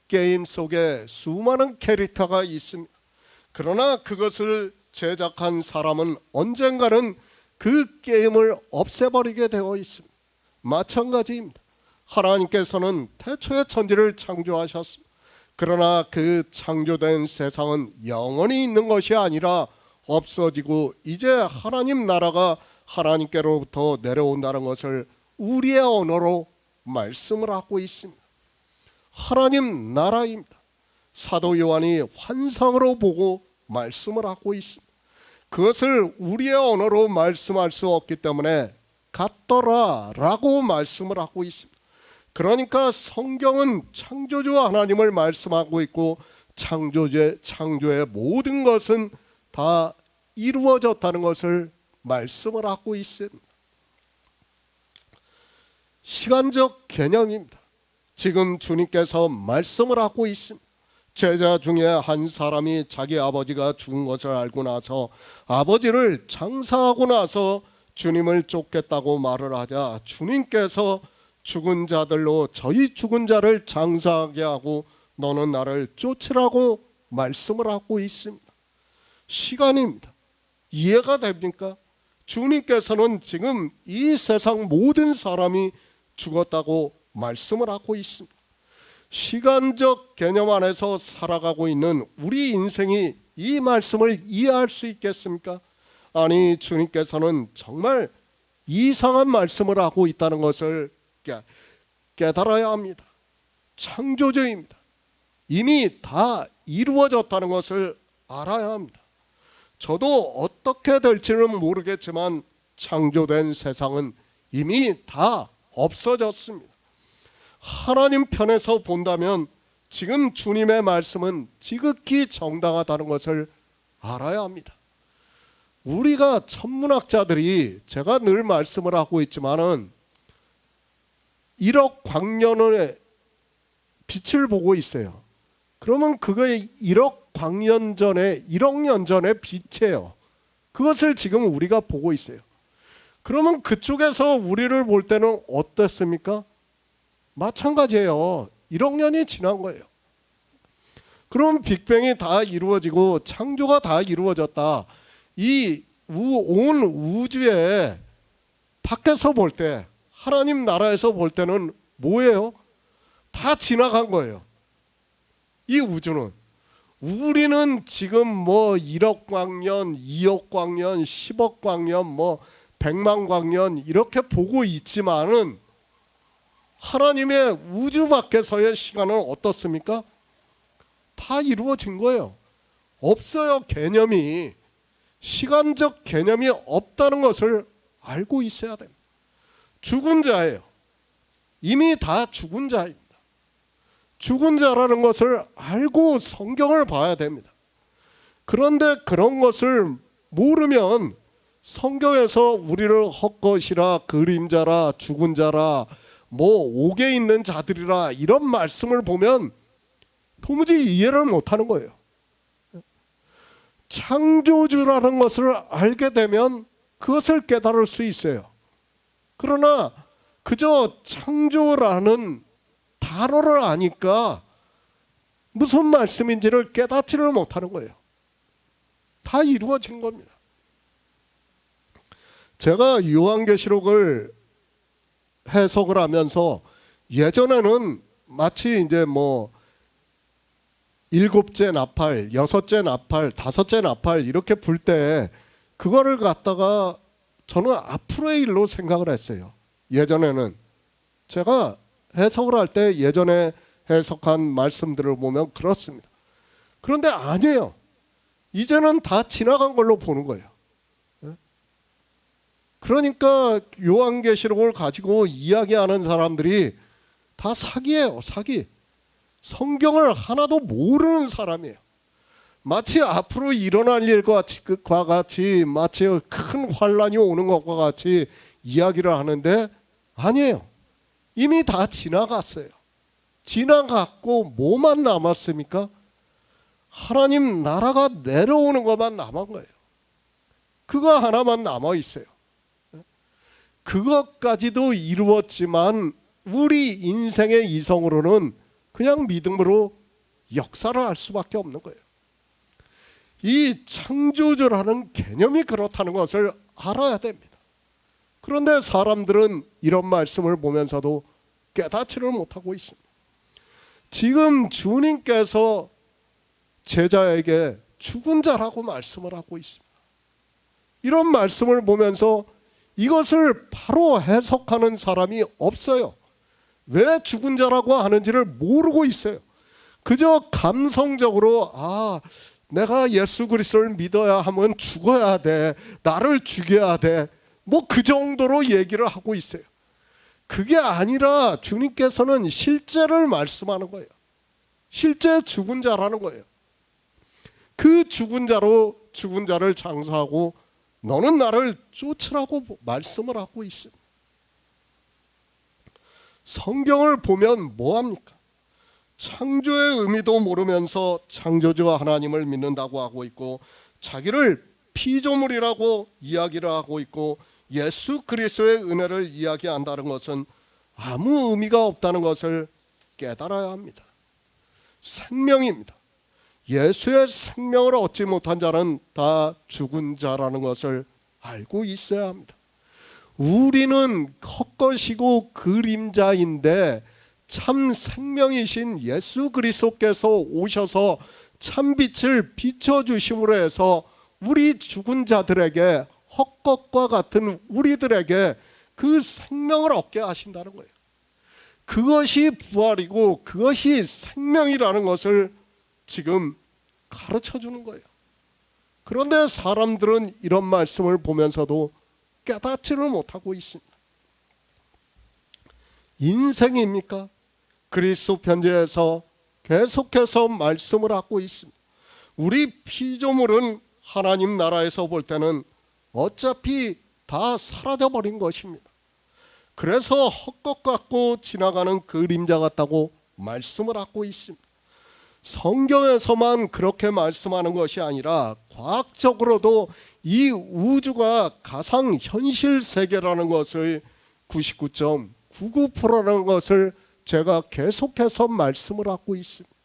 게임 속에 수많은 캐릭터가 있습니다. 그러나 그것을 제작한 사람은 언젠가는 그 게임을 없애버리게 되어 있습니다. 마찬가지입니다. 하나님께서는 태초에 천지를 창조하셨습니다. 그러나 그 창조된 세상은 영원히 있는 것이 아니라 없어지고 이제 하나님 나라가 하나님께로부터 내려온다는 것을 우리의 언어로 말씀을 하고 있습니다. 하나님 나라입니다. 사도 요한이 환상으로 보고 말씀을 하고 있습니다. 그것을 우리의 언어로 말씀할 수 없기 때문에 같더라 라고 말씀을 하고 있습니다. 그러니까 성경은 창조주 하나님을 말씀하고 있고, 창조의 모든 것은 다 이루어졌다는 것을 말씀을 하고 있습니다. 시간적 개념입니다. 지금 주님께서 말씀을 하고 있습니다. 제자 중에 한 사람이 자기 아버지가 죽은 것을 알고 나서 아버지를 장사하고 나서 주님을 쫓겠다고 말을 하자, 주님께서 죽은 자들로 저희 죽은 자를 장사하게 하고 너는 나를 쫓으라고 말씀을 하고 있습니다. 시간입니다. 이해가 됩니까? 주님께서는 지금 이 세상 모든 사람이 죽었다고 말씀을 하고 있습니다. 시간적 개념 안에서 살아가고 있는 우리 인생이 이 말씀을 이해할 수 있겠습니까? 아니, 주님께서는 정말 이상한 말씀을 하고 있다는 것을 깨달아야 합니다. 창조주입니다. 이미 다 이루어졌다는 것을 알아야 합니다. 저도 어떻게 될지는 모르겠지만 창조된 세상은 이미 다 없어졌습니다. 하나님 편에서 본다면 지금 주님의 말씀은 지극히 정당하다는 것을 알아야 합니다. 우리가 천문학자들이, 제가 늘 말씀을 하고 있지만은 1억 광년의 빛을 보고 있어요. 그러면 그거의 1억 광년 전에, 1억 년 전의 빛이에요. 그것을 지금 우리가 보고 있어요. 그러면 그쪽에서 우리를 볼 때는 어땠습니까? 마찬가지예요. 1억 년이 지난 거예요. 그럼 빅뱅이 다 이루어지고 창조가 다 이루어졌다. 이 온 우주에 밖에서 볼 때, 하나님 나라에서 볼 때는 뭐예요? 다 지나간 거예요. 이 우주는. 우리는 지금 뭐 1억 광년, 2억 광년, 10억 광년, 뭐 100만 광년 이렇게 보고 있지만은 하나님의 우주 밖에서의 시간은 어떻습니까? 다 이루어진 거예요. 없어요. 개념이. 시간적 개념이 없다는 것을 알고 있어야 됩니다. 죽은 자예요. 이미 다 죽은 자입니다. 죽은 자라는 것을 알고 성경을 봐야 됩니다. 그런데 그런 것을 모르면 성경에서 우리를 헛것이라, 그림자라, 죽은 자라, 뭐 옥에 있는 자들이라 이런 말씀을 보면 도무지 이해를 못하는 거예요. 창조주라는 것을 알게 되면 그것을 깨달을 수 있어요. 그러나 그저 창조라는 단어를 아니까 무슨 말씀인지를 깨닫지를 못하는 거예요. 다 이루어진 겁니다. 제가 요한계시록을 해석을 하면서 예전에는 마치 이제 뭐 7째 나팔, 6째 나팔, 5째 나팔 이렇게 불 때 그거를 갖다가 저는 앞으로의 일로 생각을 했어요. 예전에는 제가 해석을 할 때 예전에 해석한 말씀들을 보면 그렇습니다. 그런데 아니에요. 이제는 다 지나간 걸로 보는 거예요. 그러니까 요한계시록을 가지고 이야기하는 사람들이 다 사기예요. 사기. 성경을 하나도 모르는 사람이에요. 마치 앞으로 일어날 일과 같이 마치 큰 환란이 오는 것과 같이 이야기를 하는데 아니에요. 이미 다 지나갔어요. 지나갔고 뭐만 남았습니까? 하나님 나라가 내려오는 것만 남은 거예요. 그거 하나만 남아 있어요. 그것까지도 이루었지만 우리 인생의 이성으로는 그냥 믿음으로 역사를 할 수밖에 없는 거예요. 이 창조주라는 개념이 그렇다는 것을 알아야 됩니다. 그런데 사람들은 이런 말씀을 보면서도 깨닫지를 못하고 있습니다. 지금 주님께서 제자에게 죽은 자라고 말씀을 하고 있습니다. 이런 말씀을 보면서 이것을 바로 해석하는 사람이 없어요. 왜 죽은 자라고 하는지를 모르고 있어요. 그저 감성적으로 내가 예수 그리스도를 믿어야 하면 죽어야 돼, 나를 죽여야 돼, 뭐 그 정도로 얘기를 하고 있어요. 그게 아니라 주님께서는 실제를 말씀하는 거예요. 실제 죽은 자라는 거예요. 그 죽은 자로 죽은 자를 장사하고 너는 나를 쫓으라고 말씀을 하고 있습니다. 성경을 보면 뭐합니까? 창조의 의미도 모르면서 창조주 하나님을 믿는다고 하고 있고, 자기를 피조물이라고 이야기를 하고 있고, 예수 그리스도의 은혜를 이야기한다는 것은 아무 의미가 없다는 것을 깨달아야 합니다. 생명입니다. 예수의 생명을 얻지 못한 자는 다 죽은 자라는 것을 알고 있어야 합니다. 우리는 헛것이고 그림자인데 참 생명이신 예수 그리스도께서 오셔서 참빛을 비춰주심으로 해서 우리 죽은 자들에게, 헛것과 같은 우리들에게 그 생명을 얻게 하신다는 거예요. 그것이 부활이고 그것이 생명이라는 것을 지금 가르쳐 주는 거예요. 그런데 사람들은 이런 말씀을 보면서도 깨닫지를 못하고 있습니다. 인생입니까? 그리스도 편지에서 계속해서 말씀을 하고 있습니다. 우리 피조물은 하나님 나라에서 볼 때는 어차피 다 사라져버린 것입니다. 그래서 헛것 같고 지나가는 그림자 같다고 말씀을 하고 있습니다. 성경에서만 그렇게 말씀하는 것이 아니라 과학적으로도 이 우주가 가상현실 세계라는 것을 99.99%라는 것을 제가 계속해서 말씀을 하고 있습니다.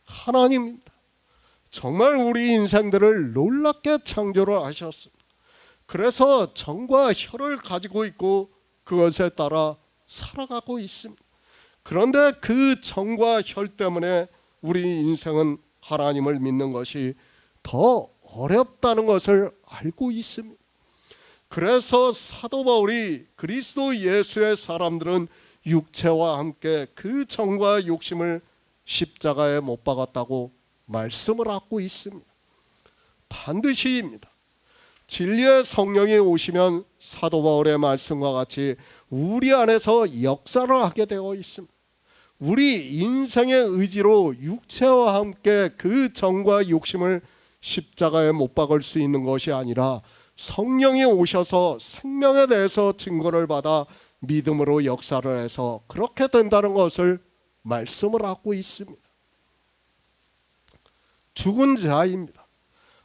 하나님입니다. 정말 우리 인생들을 놀랍게 창조를 하셨습니다. 그래서 정과 혀를 가지고 있고 그것에 따라 살아가고 있습니다. 그런데 그 정과 혈 때문에 우리 인생은 하나님을 믿는 것이 더 어렵다는 것을 알고 있습니다. 그래서 사도 바울이 그리스도 예수의 사람들은 육체와 함께 그 정과 욕심을 십자가에 못 박았다고 말씀을 하고 있습니다. 반드시입니다. 진리의 성령이 오시면 사도 바울의 말씀과 같이 우리 안에서 역사를 하게 되어 있습니다. 우리 인생의 의지로 육체와 함께 그 정과 욕심을 십자가에 못 박을 수 있는 것이 아니라 성령이 오셔서 생명에 대해서 증거를 받아 믿음으로 역사를 해서 그렇게 된다는 것을 말씀을 하고 있습니다. 죽은 자입니다.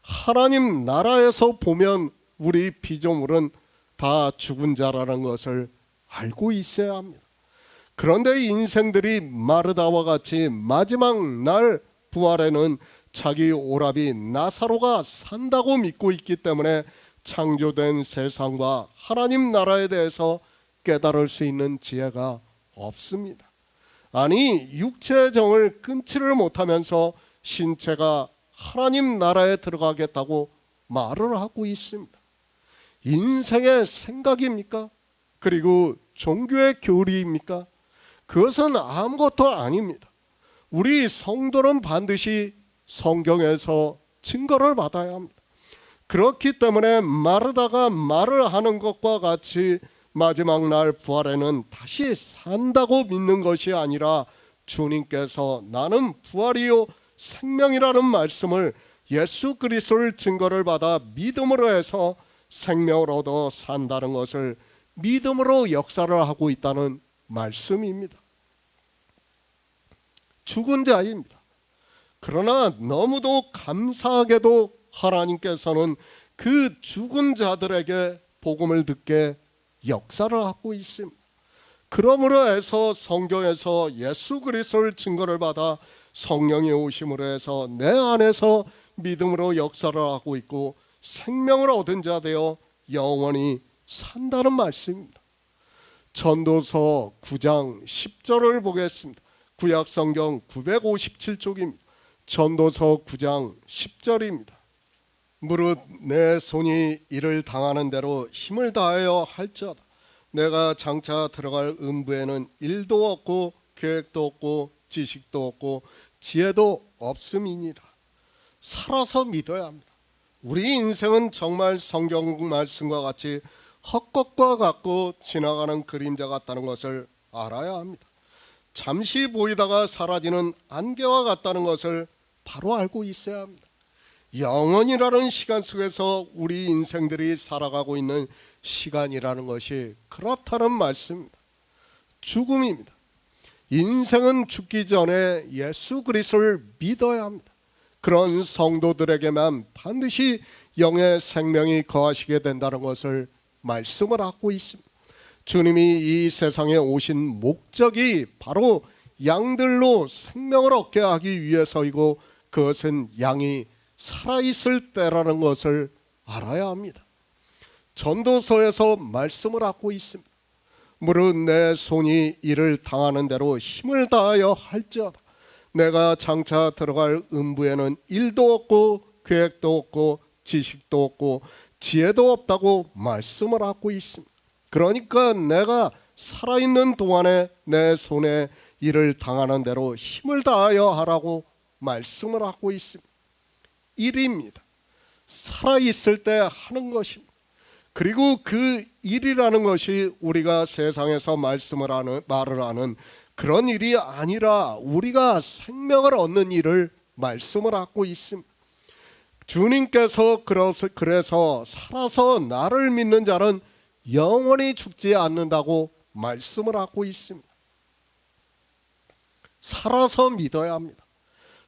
하나님 나라에서 보면 우리 피조물은 다 죽은 자라는 것을 알고 있어야 합니다. 그런데 인생들이 마르다와 같이 마지막 날 부활에는 자기 오라비 나사로가 산다고 믿고 있기 때문에 창조된 세상과 하나님 나라에 대해서 깨달을 수 있는 지혜가 없습니다. 아니, 육체의 정을 끊지를 못하면서 신체가 하나님 나라에 들어가겠다고 말을 하고 있습니다. 인생의 생각입니까? 그리고 종교의 교리입니까? 그것은 아무것도 아닙니다. 우리 성도는 반드시 성경에서 증거를 받아야 합니다. 그렇기 때문에 마르다가 말을 하는 것과 같이 마지막 날 부활에는 다시 산다고 믿는 것이 아니라 주님께서 나는 부활이요 생명이라는 말씀을 예수 그리스도를 증거를 받아 믿음으로 해서 생명을 얻어 산다는 것을 믿음으로 역사를 하고 있다는 말씀입니다. 죽은 자입니다. 그러나 너무도 감사하게도 하나님께서는 그 죽은 자들에게 복음을 듣게 역사를 하고 있습니다. 그러므로 해서 성경에서 예수 그리스도를 증거를 받아 성령이 오심으로 해서 내 안에서 믿음으로 역사를 하고 있고 생명을 얻은 자 되어 영원히 산다는 말씀입니다. 전도서 9장 10절을 보겠습니다. 구약 성경 957쪽입니다. 전도서 9장 10절입니다. 무릇 내 손이 이를 당하는 대로 힘을 다하여 할지어다. 내가 장차 들어갈 음부에는 일도 없고 계획도 없고 지식도 없고 지혜도 없음이니라. 살아서 믿어야 합니다. 우리 인생은 정말 성경 말씀과 같이 헛것과 같고 지나가는 그림자 같다는 것을 알아야 합니다. 잠시 보이다가 사라지는 안개와 같다는 것을 바로 알고 있어야 합니다. 영원이라는 시간 속에서 우리 인생들이 살아가고 있는 시간이라는 것이 그렇다는 말씀입니다. 죽음입니다. 인생은 죽기 전에 예수 그리스도를 믿어야 합니다. 그런 성도들에게만 반드시 영의 생명이 거하시게 된다는 것을 말씀을 하고 있습니다. 주님이 이 세상에 오신 목적이 바로 양들로 생명을 얻게 하기 위해서이고 그것은 양이 살아있을 때라는 것을 알아야 합니다. 전도서에서 말씀을 하고 있습니다. 무릇 내 손이 이를 당하는 대로 힘을 다하여 할지어다. 내가 장차 들어갈 음부에는 일도 없고 계획도 없고 지식도 없고 지혜도 없다고 말씀을 하고 있습니다. 그러니까 내가 살아있는 동안에 내 손에 이를 당하는 대로 힘을 다하여 하라고 말씀을 하고 있습니다. 일입니다. 살아있을 때 하는 것입니다. 그리고 그 일이라는 것이 우리가 세상에서 말을 하는 그런 일이 아니라 우리가 생명을 얻는 일을 말씀을 하고 있습니다. 주님께서 그래서 살아서 나를 믿는 자는 영원히 죽지 않는다고 말씀을 하고 있습니다. 살아서 믿어야 합니다.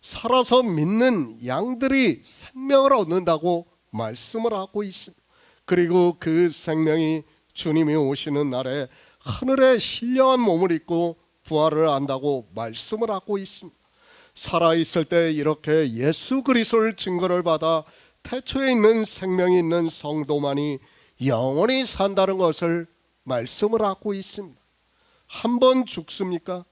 살아서 믿는 양들이 생명을 얻는다고 말씀을 하고 있습니다. 그리고 그 생명이 주님이 오시는 날에 하늘에 신령한 몸을 입고 부활을 한다고 말씀을 하고 있습니다. 살아있을 때 이렇게 예수 그리스도를 증거를 받아 태초에 있는 생명이 있는 성도만이 영원히 산다는 것을 말씀을 하고 있습니다. 한 번 죽습니까?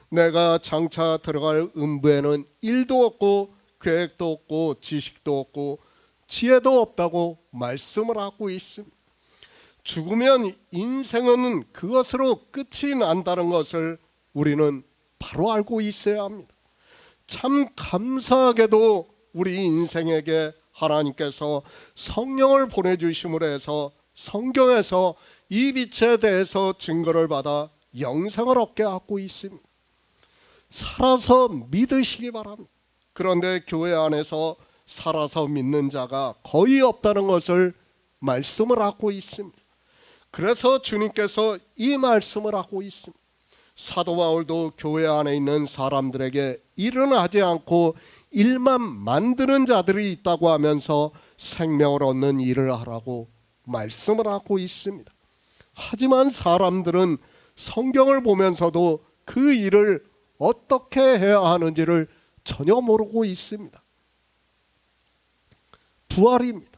내가 장차 들어갈 음부에는 일도 없고 계획도 없고 지식도 없고 지혜도 없다고 말씀을 하고 있습니다. 죽으면 인생은 그것으로 끝이 난다는 것을 우리는 바로 알고 있어야 합니다. 참 감사하게도 우리 인생에게 하나님께서 성령을 보내주심으로 해서 성경에서 이 빛에 대해서 증거를 받아 영생을 얻게 하고 있습니다. 살아서 믿으시기 바랍니다. 그런데 교회 안에서 살아서 믿는 자가 거의 없다는 것을 말씀을 하고 있습니다. 그래서 주님께서 이 말씀을 하고 있습니다. 사도 바울도 교회 안에 있는 사람들에게 일은 하지 않고 일만 만드는 자들이 있다고 하면서 생명을 얻는 일을 하라고 말씀을 하고 있습니다. 하지만 사람들은 성경을 보면서도 그 일을 어떻게 해야 하는지를 전혀 모르고 있습니다. 부활입니다.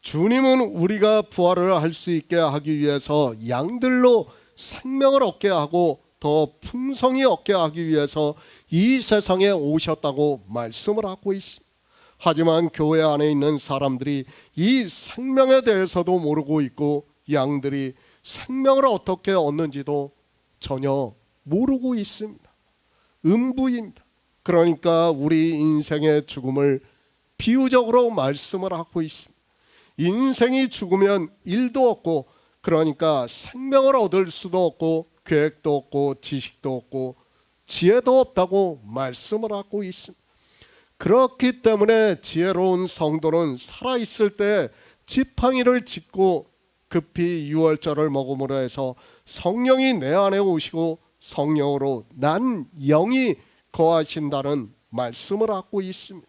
주님은 우리가 부활을 할 수 있게 하기 위해서 양들로 생명을 얻게 하고 더 풍성히 얻게 하기 위해서 이 세상에 오셨다고 말씀을 하고 있습니다. 하지만 교회 안에 있는 사람들이 이 생명에 대해서도 모르고 있고 양들이 생명을 어떻게 얻는지도 전혀 모르고 있습니다. 음부입니다. 그러니까 우리 인생의 죽음을 비유적으로 말씀을 하고 있습니다. 인생이 죽으면 일도 없고 그러니까 생명을 얻을 수도 없고 계획도 없고 지식도 없고 지혜도 없다고 말씀을 하고 있습니다. 그렇기 때문에 지혜로운 성도는 살아있을 때 지팡이를 짚고 급히 유월절을 먹음으로 해서 성령이 내 안에 오시고 성령으로 난 영이 거하신다는 말씀을 하고 있습니다.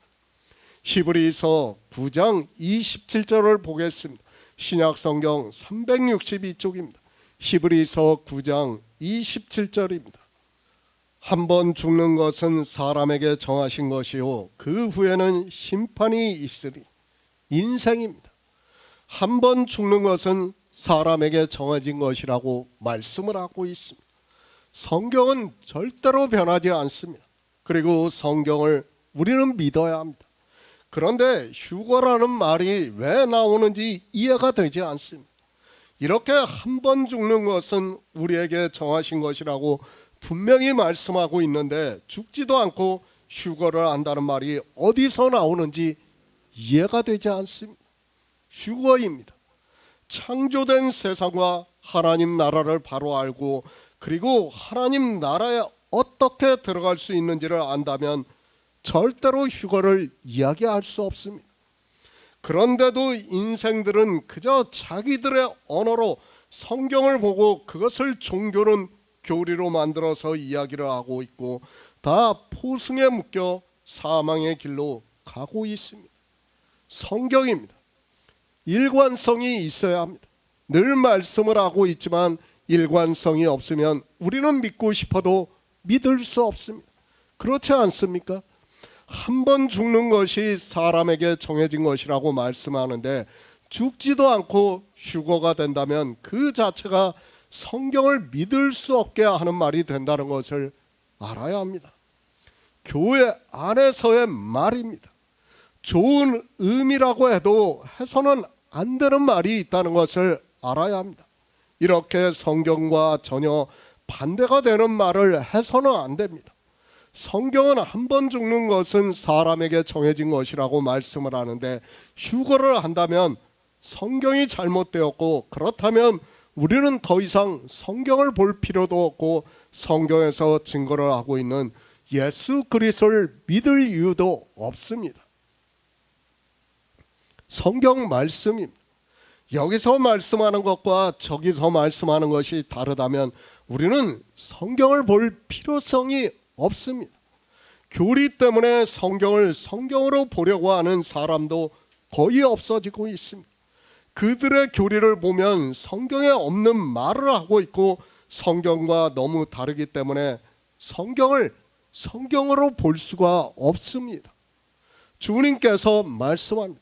히브리서 9장 27절을 보겠습니다. 신약성경 362쪽입니다. 히브리서 9장 27절입니다. 한 번 죽는 것은 사람에게 정하신 것이요 그 후에는 심판이 있으리. 인생입니다. 한 번 죽는 것은 사람에게 정해진 것이라고 말씀을 하고 있습니다. 성경은 절대로 변하지 않습니다. 그리고 성경을 우리는 믿어야 합니다. 그런데 휴거라는 말이 왜 나오는지 이해가 되지 않습니다. 이렇게 한 번 죽는 것은 우리에게 정하신 것이라고 분명히 말씀하고 있는데 죽지도 않고 휴거를 한다는 말이 어디서 나오는지 이해가 되지 않습니다. 휴거입니다. 창조된 세상과 하나님 나라를 바로 알고 그리고 하나님 나라에 어떻게 들어갈 수 있는지를 안다면 절대로 휴거를 이야기할 수 없습니다. 그런데도 인생들은 그저 자기들의 언어로 성경을 보고 그것을 종교는 교리로 만들어서 이야기를 하고 있고 다 포승에 묶여 사망의 길로 가고 있습니다. 성경입니다. 일관성이 있어야 합니다. 늘 말씀을 하고 있지만 일관성이 없으면 우리는 믿고 싶어도 믿을 수 없습니다. 그렇지 않습니까? 한 번 죽는 것이 사람에게 정해진 것이라고 말씀하는데 죽지도 않고 휴거가 된다면 그 자체가 성경을 믿을 수 없게 하는 말이 된다는 것을 알아야 합니다. 교회 안에서의 말입니다. 좋은 의미라고 해도 해서는 안 되는 말이 있다는 것을 알아야 합니다. 이렇게 성경과 전혀 반대가 되는 말을 해서는 안 됩니다. 성경은 한 번 죽는 것은 사람에게 정해진 것이라고 말씀을 하는데 휴거를 한다면 성경이 잘못되었고 그렇다면 우리는 더 이상 성경을 볼 필요도 없고 성경에서 증거를 하고 있는 예수 그리스도를 믿을 이유도 없습니다. 성경 말씀입니다. 여기서 말씀하는 것과 저기서 말씀하는 것이 다르다면 우리는 성경을 볼 필요성이 없습니다. 교리 때문에 성경을 성경으로 보려고 하는 사람도 거의 없어지고 있습니다. 그들의 교리를 보면 성경에 없는 말을 하고 있고 성경과 너무 다르기 때문에 성경을 성경으로 볼 수가 없습니다. 주님께서 말씀합니다.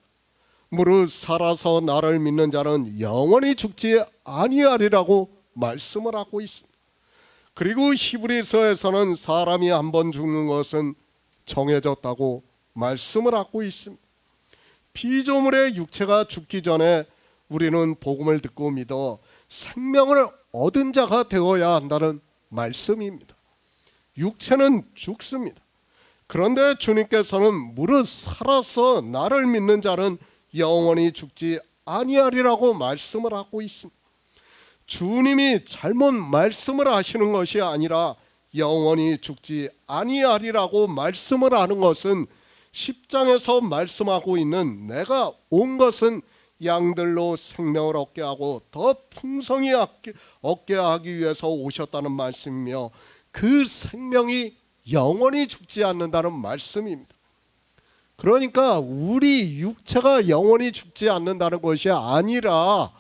무릇 살아서 나를 믿는 자는 영원히 죽지 아니하리라고 말씀을 하고 있습니다. 그리고 히브리서에서는 사람이 한 번 죽는 것은 정해졌다고 말씀을 하고 있습니다. 피조물의 육체가 죽기 전에 우리는 복음을 듣고 믿어 생명을 얻은 자가 되어야 한다는 말씀입니다. 육체는 죽습니다. 그런데 주님께서는 무릇 살아서 나를 믿는 자는 영원히 죽지 아니하리라고 말씀을 하고 있습니다. 주님이 잘못 말씀을 하시는 것이 아니라 영원히 죽지 아니하리라고 말씀을 하는 것은 10장에서 말씀하고 있는 내가 온 것은 양들로 생명을 얻게 하고 더 풍성히 얻게 하기 위해서 오셨다는 말씀이며 그 생명이 영원히 죽지 않는다는 말씀입니다. 그러니까 우리 육체가 영원히 죽지 않는다는 것이 아니라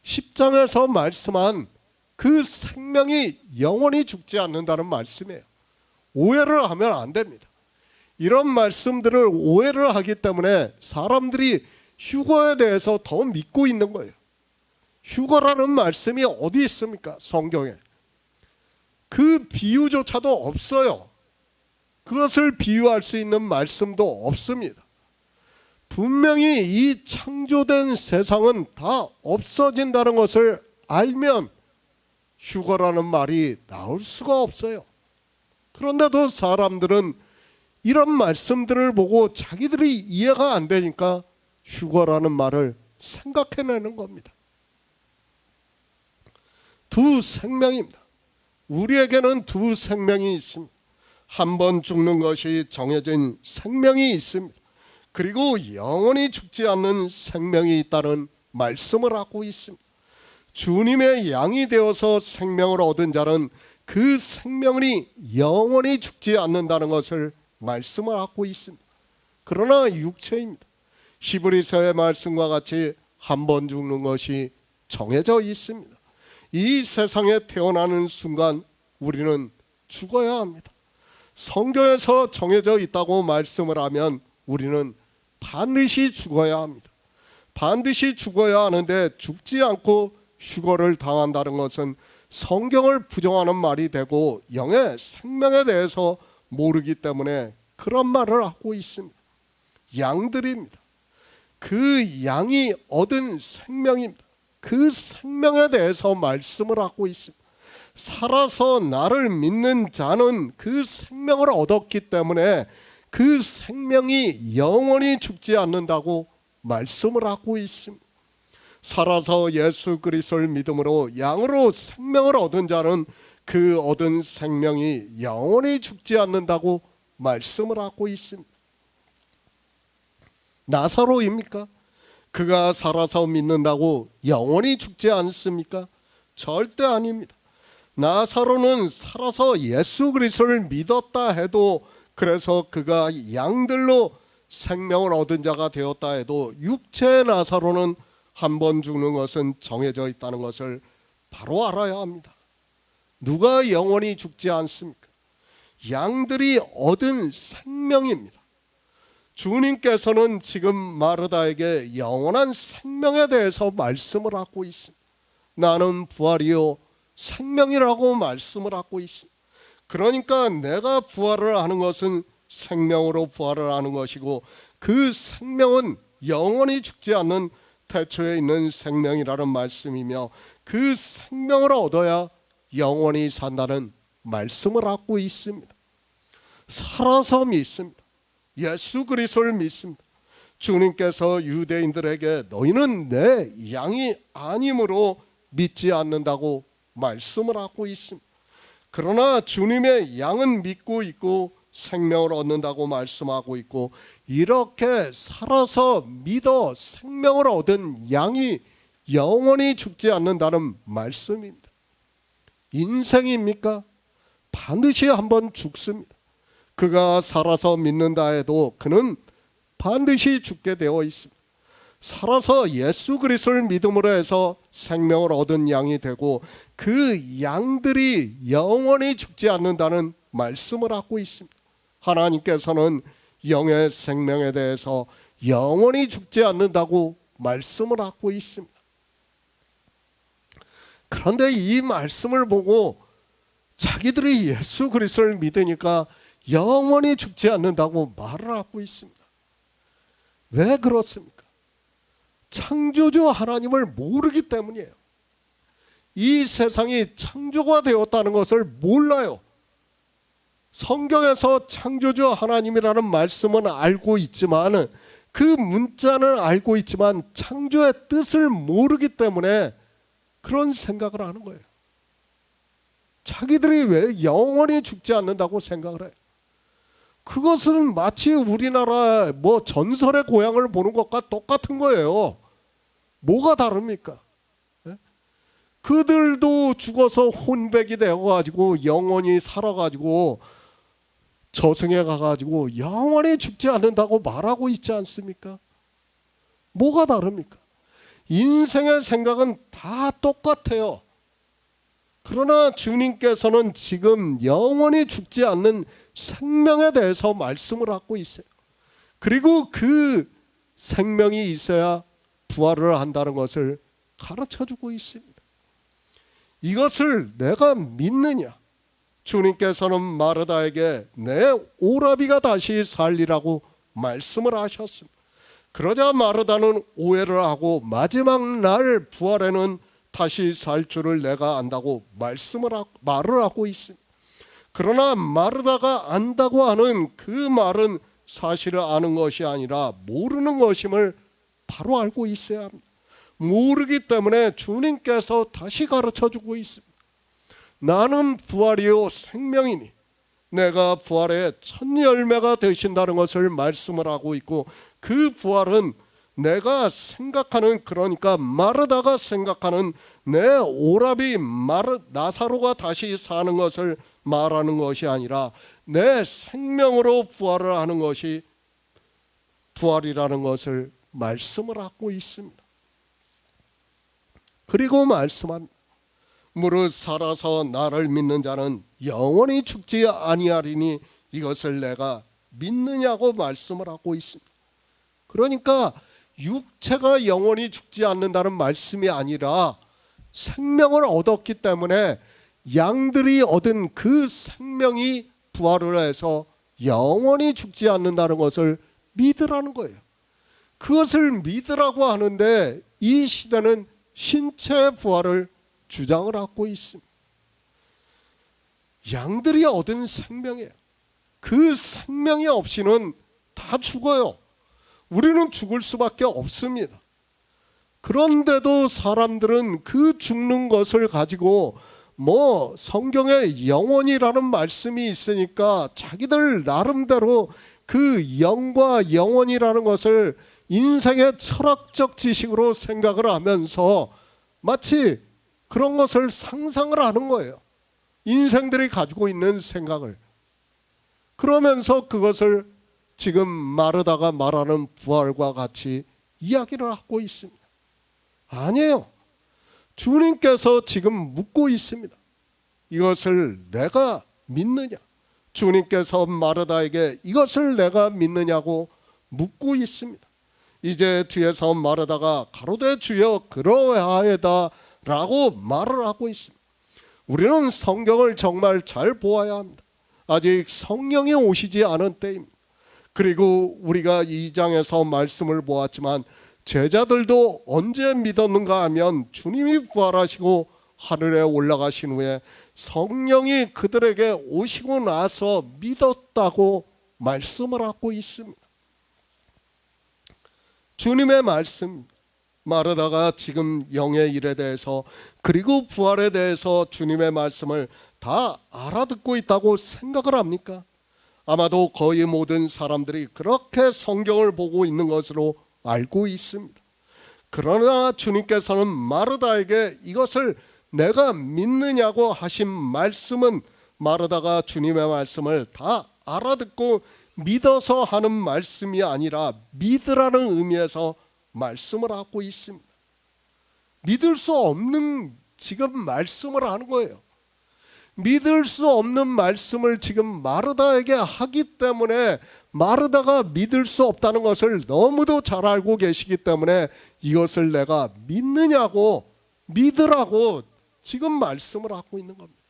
10장에서 말씀한 그 생명이 영원히 죽지 않는다는 말씀이에요. 오해를 하면 안 됩니다. 이런 말씀들을 오해를 하기 때문에 사람들이 휴거에 대해서 더 믿고 있는 거예요. 휴거라는 말씀이 어디 있습니까? 성경에. 그 비유조차도 없어요. 그것을 비유할 수 있는 말씀도 없습니다. 분명히 이 창조된 세상은 다 없어진다는 것을 알면 휴거라는 말이 나올 수가 없어요. 그런데도 사람들은 이런 말씀들을 보고 자기들이 이해가 안 되니까 휴거라는 말을 생각해내는 겁니다. 두 생명입니다. 우리에게는 두 생명이 있습니다. 한 번 죽는 것이 정해진 생명이 있습니다. 그리고 영원히 죽지 않는 생명이 있다는 말씀을 하고 있습니다. 주님의 양이 되어서 생명을 얻은 자는 그 생명이 영원히 죽지 않는다는 것을 말씀을 하고 있습니다. 그러나 육체입니다. 히브리서의 말씀과 같이 한 번 죽는 것이 정해져 있습니다. 이 세상에 태어나는 순간 우리는 죽어야 합니다. 성경에서 정해져 있다고 말씀을 하면 우리는 반드시 죽어야 합니다. 반드시 죽어야 하는데 죽지 않고 휴거를 당한다는 것은 성경을 부정하는 말이 되고 영의 생명에 대해서 모르기 때문에 그런 말을 하고 있습니다. 양들입니다. 그 양이 얻은 생명입니다. 그 생명에 대해서 말씀을 하고 있습니다. 살아서 나를 믿는 자는 그 생명을 얻었기 때문에 그 생명이 영원히 죽지 않는다고 말씀을 하고 있습니다. 살아서 예수 그리스도를 믿음으로 양으로 생명을 얻은 자는 그 얻은 생명이 영원히 죽지 않는다고 말씀을 하고 있습니다. 나사로입니까? 그가 살아서 믿는다고 영원히 죽지 않습니까? 절대 아닙니다. 나사로는 살아서 예수 그리스도를 믿었다 해도, 그래서 그가 양들로 생명을 얻은 자가 되었다 해도 육체의 나사로는 한 번 죽는 것은 정해져 있다는 것을 바로 알아야 합니다. 누가 영원히 죽지 않습니까? 양들이 얻은 생명입니다. 주님께서는 지금 마르다에게 영원한 생명에 대해서 말씀을 하고 있습니다. 나는 부활이요 생명이라고 말씀을 하고 있습니다. 그러니까 내가 부활을 하는 것은 생명으로 부활을 하는 것이고, 그 생명은 영원히 죽지 않는 태초에 있는 생명이라는 말씀이며, 그 생명을 얻어야 영원히 산다는 말씀을 하고 있습니다. 살아서 믿습니다. 예수 그리스도를 믿습니다. 주님께서 유대인들에게 너희는 내 양이 아니므로 믿지 않는다고 말씀을 하고 있습니다. 그러나 주님의 양은 믿고 있고 생명을 얻는다고 말씀하고 있고, 이렇게 살아서 믿어 생명을 얻은 양이 영원히 죽지 않는다는 말씀입니다. 인생입니까? 반드시 한번 죽습니다. 그가 살아서 믿는다 해도 그는 반드시 죽게 되어 있습니다. 살아서 예수 그리스도를 믿음으로 해서 생명을 얻은 양이 되고, 그 양들이 영원히 죽지 않는다는 말씀을 하고 있습니다. 하나님께서는 영의 생명에 대해서 영원히 죽지 않는다고 말씀을 하고 있습니다. 그런데 이 말씀을 보고 자기들이 예수 그리스도를 믿으니까 영원히 죽지 않는다고 말을 하고 있습니다. 왜 그렇습니까? 창조주 하나님을 모르기 때문이에요. 이 세상이 창조가 되었다는 것을 몰라요. 성경에서 창조주 하나님이라는 말씀은 알고 있지만, 그 문자는 알고 있지만 창조의 뜻을 모르기 때문에 그런 생각을 하는 거예요. 자기들이 왜 영원히 죽지 않는다고 생각을 해요? 그것은 마치 우리나라 전설의 고향을 보는 것과 똑같은 거예요. 뭐가 다릅니까? 그들도 죽어서 혼백이 되어가지고 영원히 살아가지고 저승에 가가지고 영원히 죽지 않는다고 말하고 있지 않습니까? 뭐가 다릅니까? 인생의 생각은 다 똑같아요. 그러나 주님께서는 지금 영원히 죽지 않는 생명에 대해서 말씀을 하고 있어요. 그리고 그 생명이 있어야 부활을 한다는 것을 가르쳐주고 있습니다. 이것을 내가 믿느냐? 주님께서는 마르다에게 내 오라비가 다시 살리라고 말씀을 하셨습니다. 그러자 마르다는 오해를 하고 마지막 날 부활에는 다시 살 줄을 내가 안다고 말을 하고 있습니다. 그러나 마르다가 안다고 하는 그 말은 사실을 아는 것이 아니라 모르는 것임을 바로 알고 있어야 합니다. 모르기 때문에 주님께서 다시 가르쳐주고 있습니다. 나는 부활이요 생명이니 내가 부활의 첫 열매가 되신다는 것을 말씀을 하고 있고, 그 부활은 내가 생각하는, 그러니까 마르다가 생각하는 내 오라비 나사로가 다시 사는 것을 말하는 것이 아니라 내 생명으로 부활을 하는 것이 부활이라는 것을 말씀을 하고 있습니다. 그리고 말씀합니다. 무릇 살아서 나를 믿는 자는 영원히 죽지 아니하리니 이것을 내가 믿느냐고 말씀을 하고 있습니다. 그러니까 육체가 영원히 죽지 않는다는 말씀이 아니라 생명을 얻었기 때문에 양들이 얻은 그 생명이 부활을 해서 영원히 죽지 않는다는 것을 믿으라는 거예요. 그것을 믿으라고 하는데 이 시대는 신체 부활을 주장을 하고 있습니다. 양들이 얻은 생명이에요. 그 생명이 없이는 다 죽어요. 우리는 죽을 수밖에 없습니다. 그런데도 사람들은 그 죽는 것을 가지고 성경에 영원이라는 말씀이 있으니까 자기들 나름대로 그 영과 영원이라는 것을 인생의 철학적 지식으로 생각을 하면서 마치 그런 것을 상상을 하는 거예요. 인생들이 가지고 있는 생각을. 그러면서 그것을 지금 마르다가 말하는 부활과 같이 이야기를 하고 있습니다. 아니에요. 주님께서 지금 묻고 있습니다. 이것을 내가 믿느냐? 주님께서 마르다에게 이것을 내가 믿느냐고 묻고 있습니다. 이제 뒤에서 마르다가 가로되 주여 그러하여다 라고 말을 하고 있습니다. 우리는 성경을 정말 잘 보아야 합니다. 아직 성령이 오시지 않은 때입니다. 그리고 우리가 2장에서 말씀을 보았지만 제자들도 언제 믿었는가 하면 주님이 부활하시고 하늘에 올라가신 후에 성령이 그들에게 오시고 나서 믿었다고 말씀을 하고 있습니다. 주님의 말씀, 마르다가 지금 영의 일에 대해서 그리고 부활에 대해서 주님의 말씀을 다 알아듣고 있다고 생각을 합니까? 아마도 거의 모든 사람들이 그렇게 성경을 보고 있는 것으로 알고 있습니다. 그러나 주님께서는 마르다에게 이것을 내가 믿느냐고 하신 말씀은 마르다가 주님의 말씀을 다 알아듣고 믿어서 하는 말씀이 아니라 믿으라는 의미에서 말씀을 하고 있습니다. 믿을 수 없는 지금 말씀을 하는 거예요. 믿을 수 없는 말씀을 지금 마르다에게 하기 때문에 마르다가 믿을 수 없다는 것을 너무도 잘 알고 계시기 때문에 이것을 내가 믿느냐고 믿으라고 지금 말씀을 하고 있는 겁니다.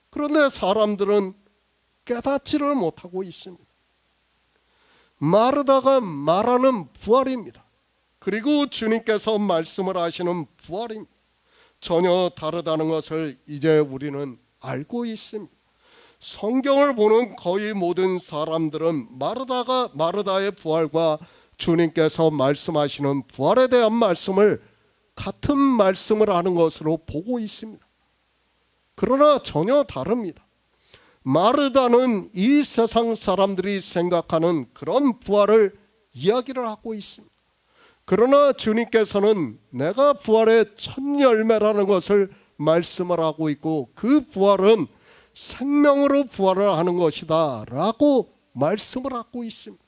그런데 사람들은 깨닫지를 못하고 있습니다. 마르다가 말하는 부활입니다. 그리고 주님께서 말씀을 하시는 부활입니다. 전혀 다르다는 것을 이제 우리는 알고 있습니다. 성경을 보는 거의 모든 사람들은 마르다의 부활과 주님께서 말씀하시는 부활에 대한 말씀을 같은 말씀을 하는 것으로 보고 있습니다. 그러나 전혀 다릅니다. 마르다는 이 세상 사람들이 생각하는 그런 부활을 이야기를 하고 있습니다. 그러나 주님께서는 내가 부활의 첫 열매라는 것을 말씀을 하고 있고 그 부활은 생명으로 부활을 하는 것이다 라고 말씀을 하고 있습니다.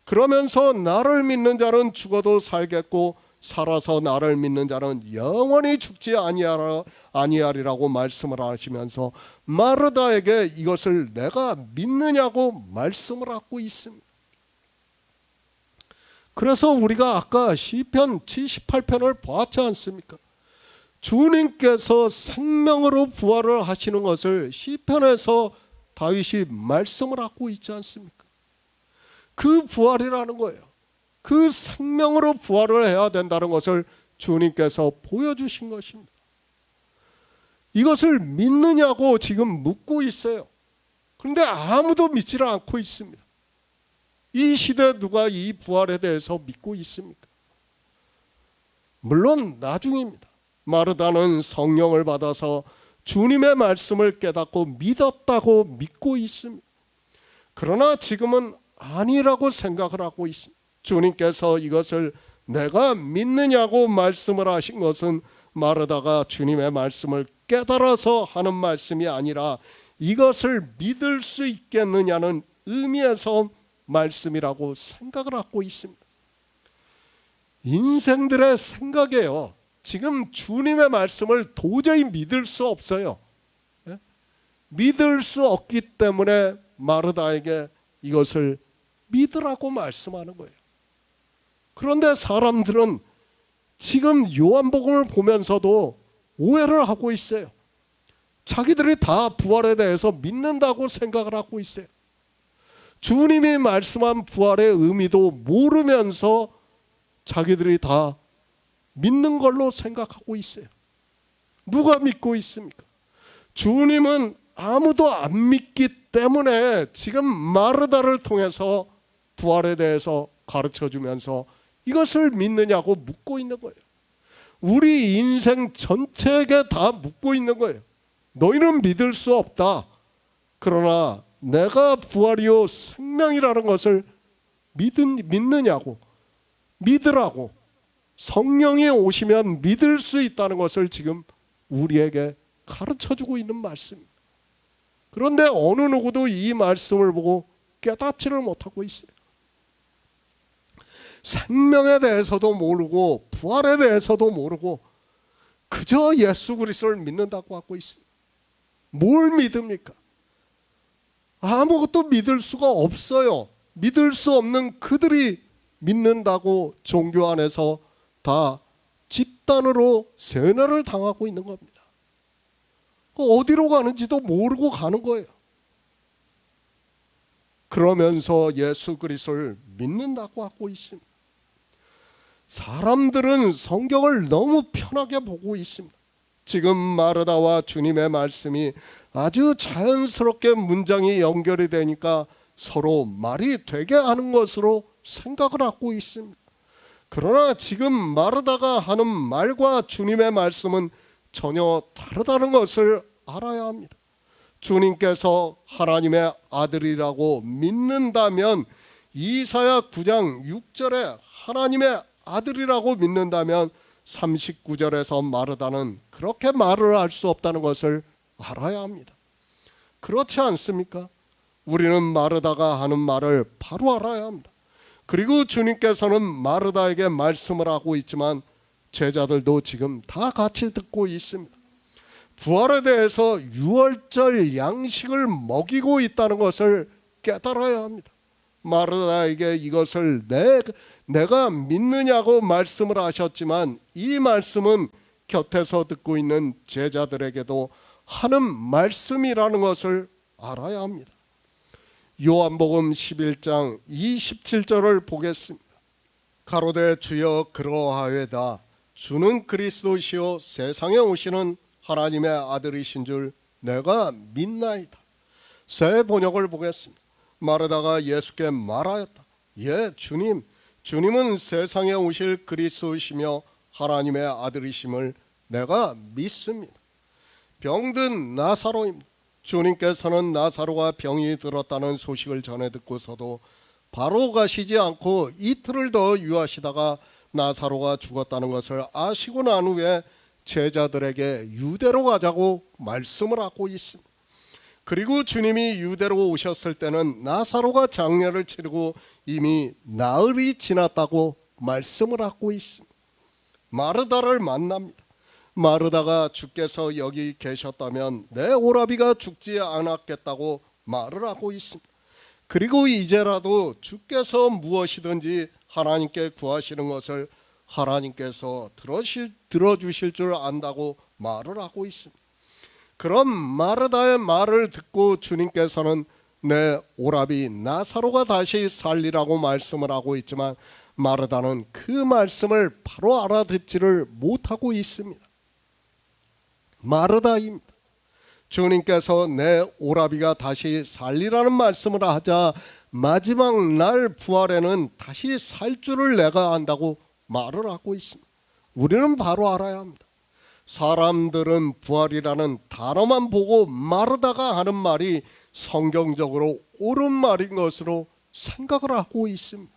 그러면서 나를 믿는 자는 죽어도 살겠고 살아서 나를 믿는 자는 영원히 죽지 아니하리라고 말씀을 하시면서 마르다에게 이것을 내가 믿느냐고 말씀을 하고 있습니다. 그래서 우리가 아까 시편 78편을 보았지 않습니까? 주님께서 생명으로 부활을 하시는 것을 시편에서 다윗이 말씀을 하고 있지 않습니까? 그 부활이라는 거예요. 그 생명으로 부활을 해야 된다는 것을 주님께서 보여주신 것입니다. 이것을 믿느냐고 지금 묻고 있어요. 그런데 아무도 믿지를 않고 있습니다. 이 시대에 누가 이 부활에 대해서 믿고 있습니까? 물론 나중입니다. 마르다는 성령을 받아서 주님의 말씀을 깨닫고 믿었다고 믿고 있습니다. 그러나 지금은 아니라고 생각을 하고 있습니다. 주님께서 이것을 내가 믿느냐고 말씀을 하신 것은 마르다가 주님의 말씀을 깨달아서 하는 말씀이 아니라 이것을 믿을 수 있겠느냐는 의미에서 말씀이라고 생각을 하고 있습니다. 인생들의 생각이에요. 지금 주님의 말씀을 도저히 믿을 수 없어요. 믿을 수 없기 때문에 마르다에게 이것을 믿으라고 말씀하는 거예요. 그런데 사람들은 지금 요한복음을 보면서도 오해를 하고 있어요. 자기들이 다 부활에 대해서 믿는다고 생각을 하고 있어요. 주님이 말씀한 부활의 의미도 모르면서 자기들이 다 믿는 걸로 생각하고 있어요. 누가 믿고 있습니까? 주님은 아무도 안 믿기 때문에 지금 마르다를 통해서 부활에 대해서 가르쳐주면서 이것을 믿느냐고 묻고 있는 거예요. 우리 인생 전체에게 다 묻고 있는 거예요. 너희는 믿을 수 없다. 그러나 내가 부활이요 생명이라는 것을 믿느냐고, 믿으라고. 성령이 오시면 믿을 수 있다는 것을 지금 우리에게 가르쳐주고 있는 말씀입니다. 그런데 어느 누구도 이 말씀을 보고 깨닫지를 못하고 있어요. 생명에 대해서도 모르고 부활에 대해서도 모르고 그저 예수 그리스도를 믿는다고 하고 있습니다. 뭘 믿습니까? 아무것도 믿을 수가 없어요. 믿을 수 없는 그들이 믿는다고 종교 안에서 다 집단으로 세뇌를 당하고 있는 겁니다. 어디로 가는지도 모르고 가는 거예요. 그러면서 예수 그리스도를 믿는다고 하고 있습니다. 사람들은 성경을 너무 편하게 보고 있습니다. 지금 마르다와 주님의 말씀이 아주 자연스럽게 문장이 연결이 되니까 서로 말이 되게 하는 것으로 생각을 하고 있습니다. 그러나 지금 마르다가 하는 말과 주님의 말씀은 전혀 다르다는 것을 알아야 합니다. 주님께서 하나님의 아들이라고 믿는다면 이사야 9장 6절에 하나님의 아들이라고 믿는다면 39절에서 마르다는 그렇게 말을 할 수 없다는 것을 알아야 합니다. 그렇지 않습니까? 우리는 마르다가 하는 말을 바로 알아야 합니다. 그리고 주님께서는 마르다에게 말씀을 하고 있지만 제자들도 지금 다 같이 듣고 있습니다. 부활에 대해서 유월절 양식을 먹이고 있다는 것을 깨달아야 합니다. 마르다에게 이것을 내가 믿느냐고 말씀을 하셨지만 이 말씀은 곁에서 듣고 있는 제자들에게도 하는 말씀이라는 것을 알아야 합니다. 요한복음 11장 27절을 보겠습니다. 가로되 주여 그러하외다. 주는 그리스도시요 세상에 오시는 하나님의 아들이신 줄 내가 믿나이다. 새 번역을 보겠습니다. 마르다가 예수께 말하였다. 예, 주님은 세상에 오실 그리스도시며 하나님의 아들이심을 내가 믿습니다. 병든 나사로입니다. 주님께서는 나사로가 병이 들었다는 소식을 전해 듣고서도 바로 가시지 않고 이틀을 더 유하시다가 나사로가 죽었다는 것을 아시고 난 후에 제자들에게 유대로 가자고 말씀을 하고 있습니다. 그리고 주님이 유대로 오셨을 때는 나사로가 장례를 치르고 이미 나흘이 지났다고 말씀을 하고 있습니다. 마르다를 만납니다. 마르다가 주께서 여기 계셨다면 내 오라비가 죽지 않았겠다고 말을 하고 있습니다. 그리고 이제라도 주께서 무엇이든지 하나님께 구하시는 것을 하나님께서 들어주실 줄 안다고 말을 하고 있습니다. 그럼 마르다의 말을 듣고 주님께서는 내 오라비 나사로가 다시 살리라고 말씀을 하고 있지만 마르다는 그 말씀을 바로 알아듣지를 못하고 있습니다. 마르다입니다. 주님께서 내 오라비가 다시 살리라는 말씀을 하자 마지막 날 부활에는 다시 살 줄을 내가 안다고 말을 하고 있습니다. 우리는 바로 알아야 합니다. 사람들은 부활이라는 단어만 보고 마르다가 하는 말이 성경적으로 옳은 말인 것으로 생각을 하고 있습니다.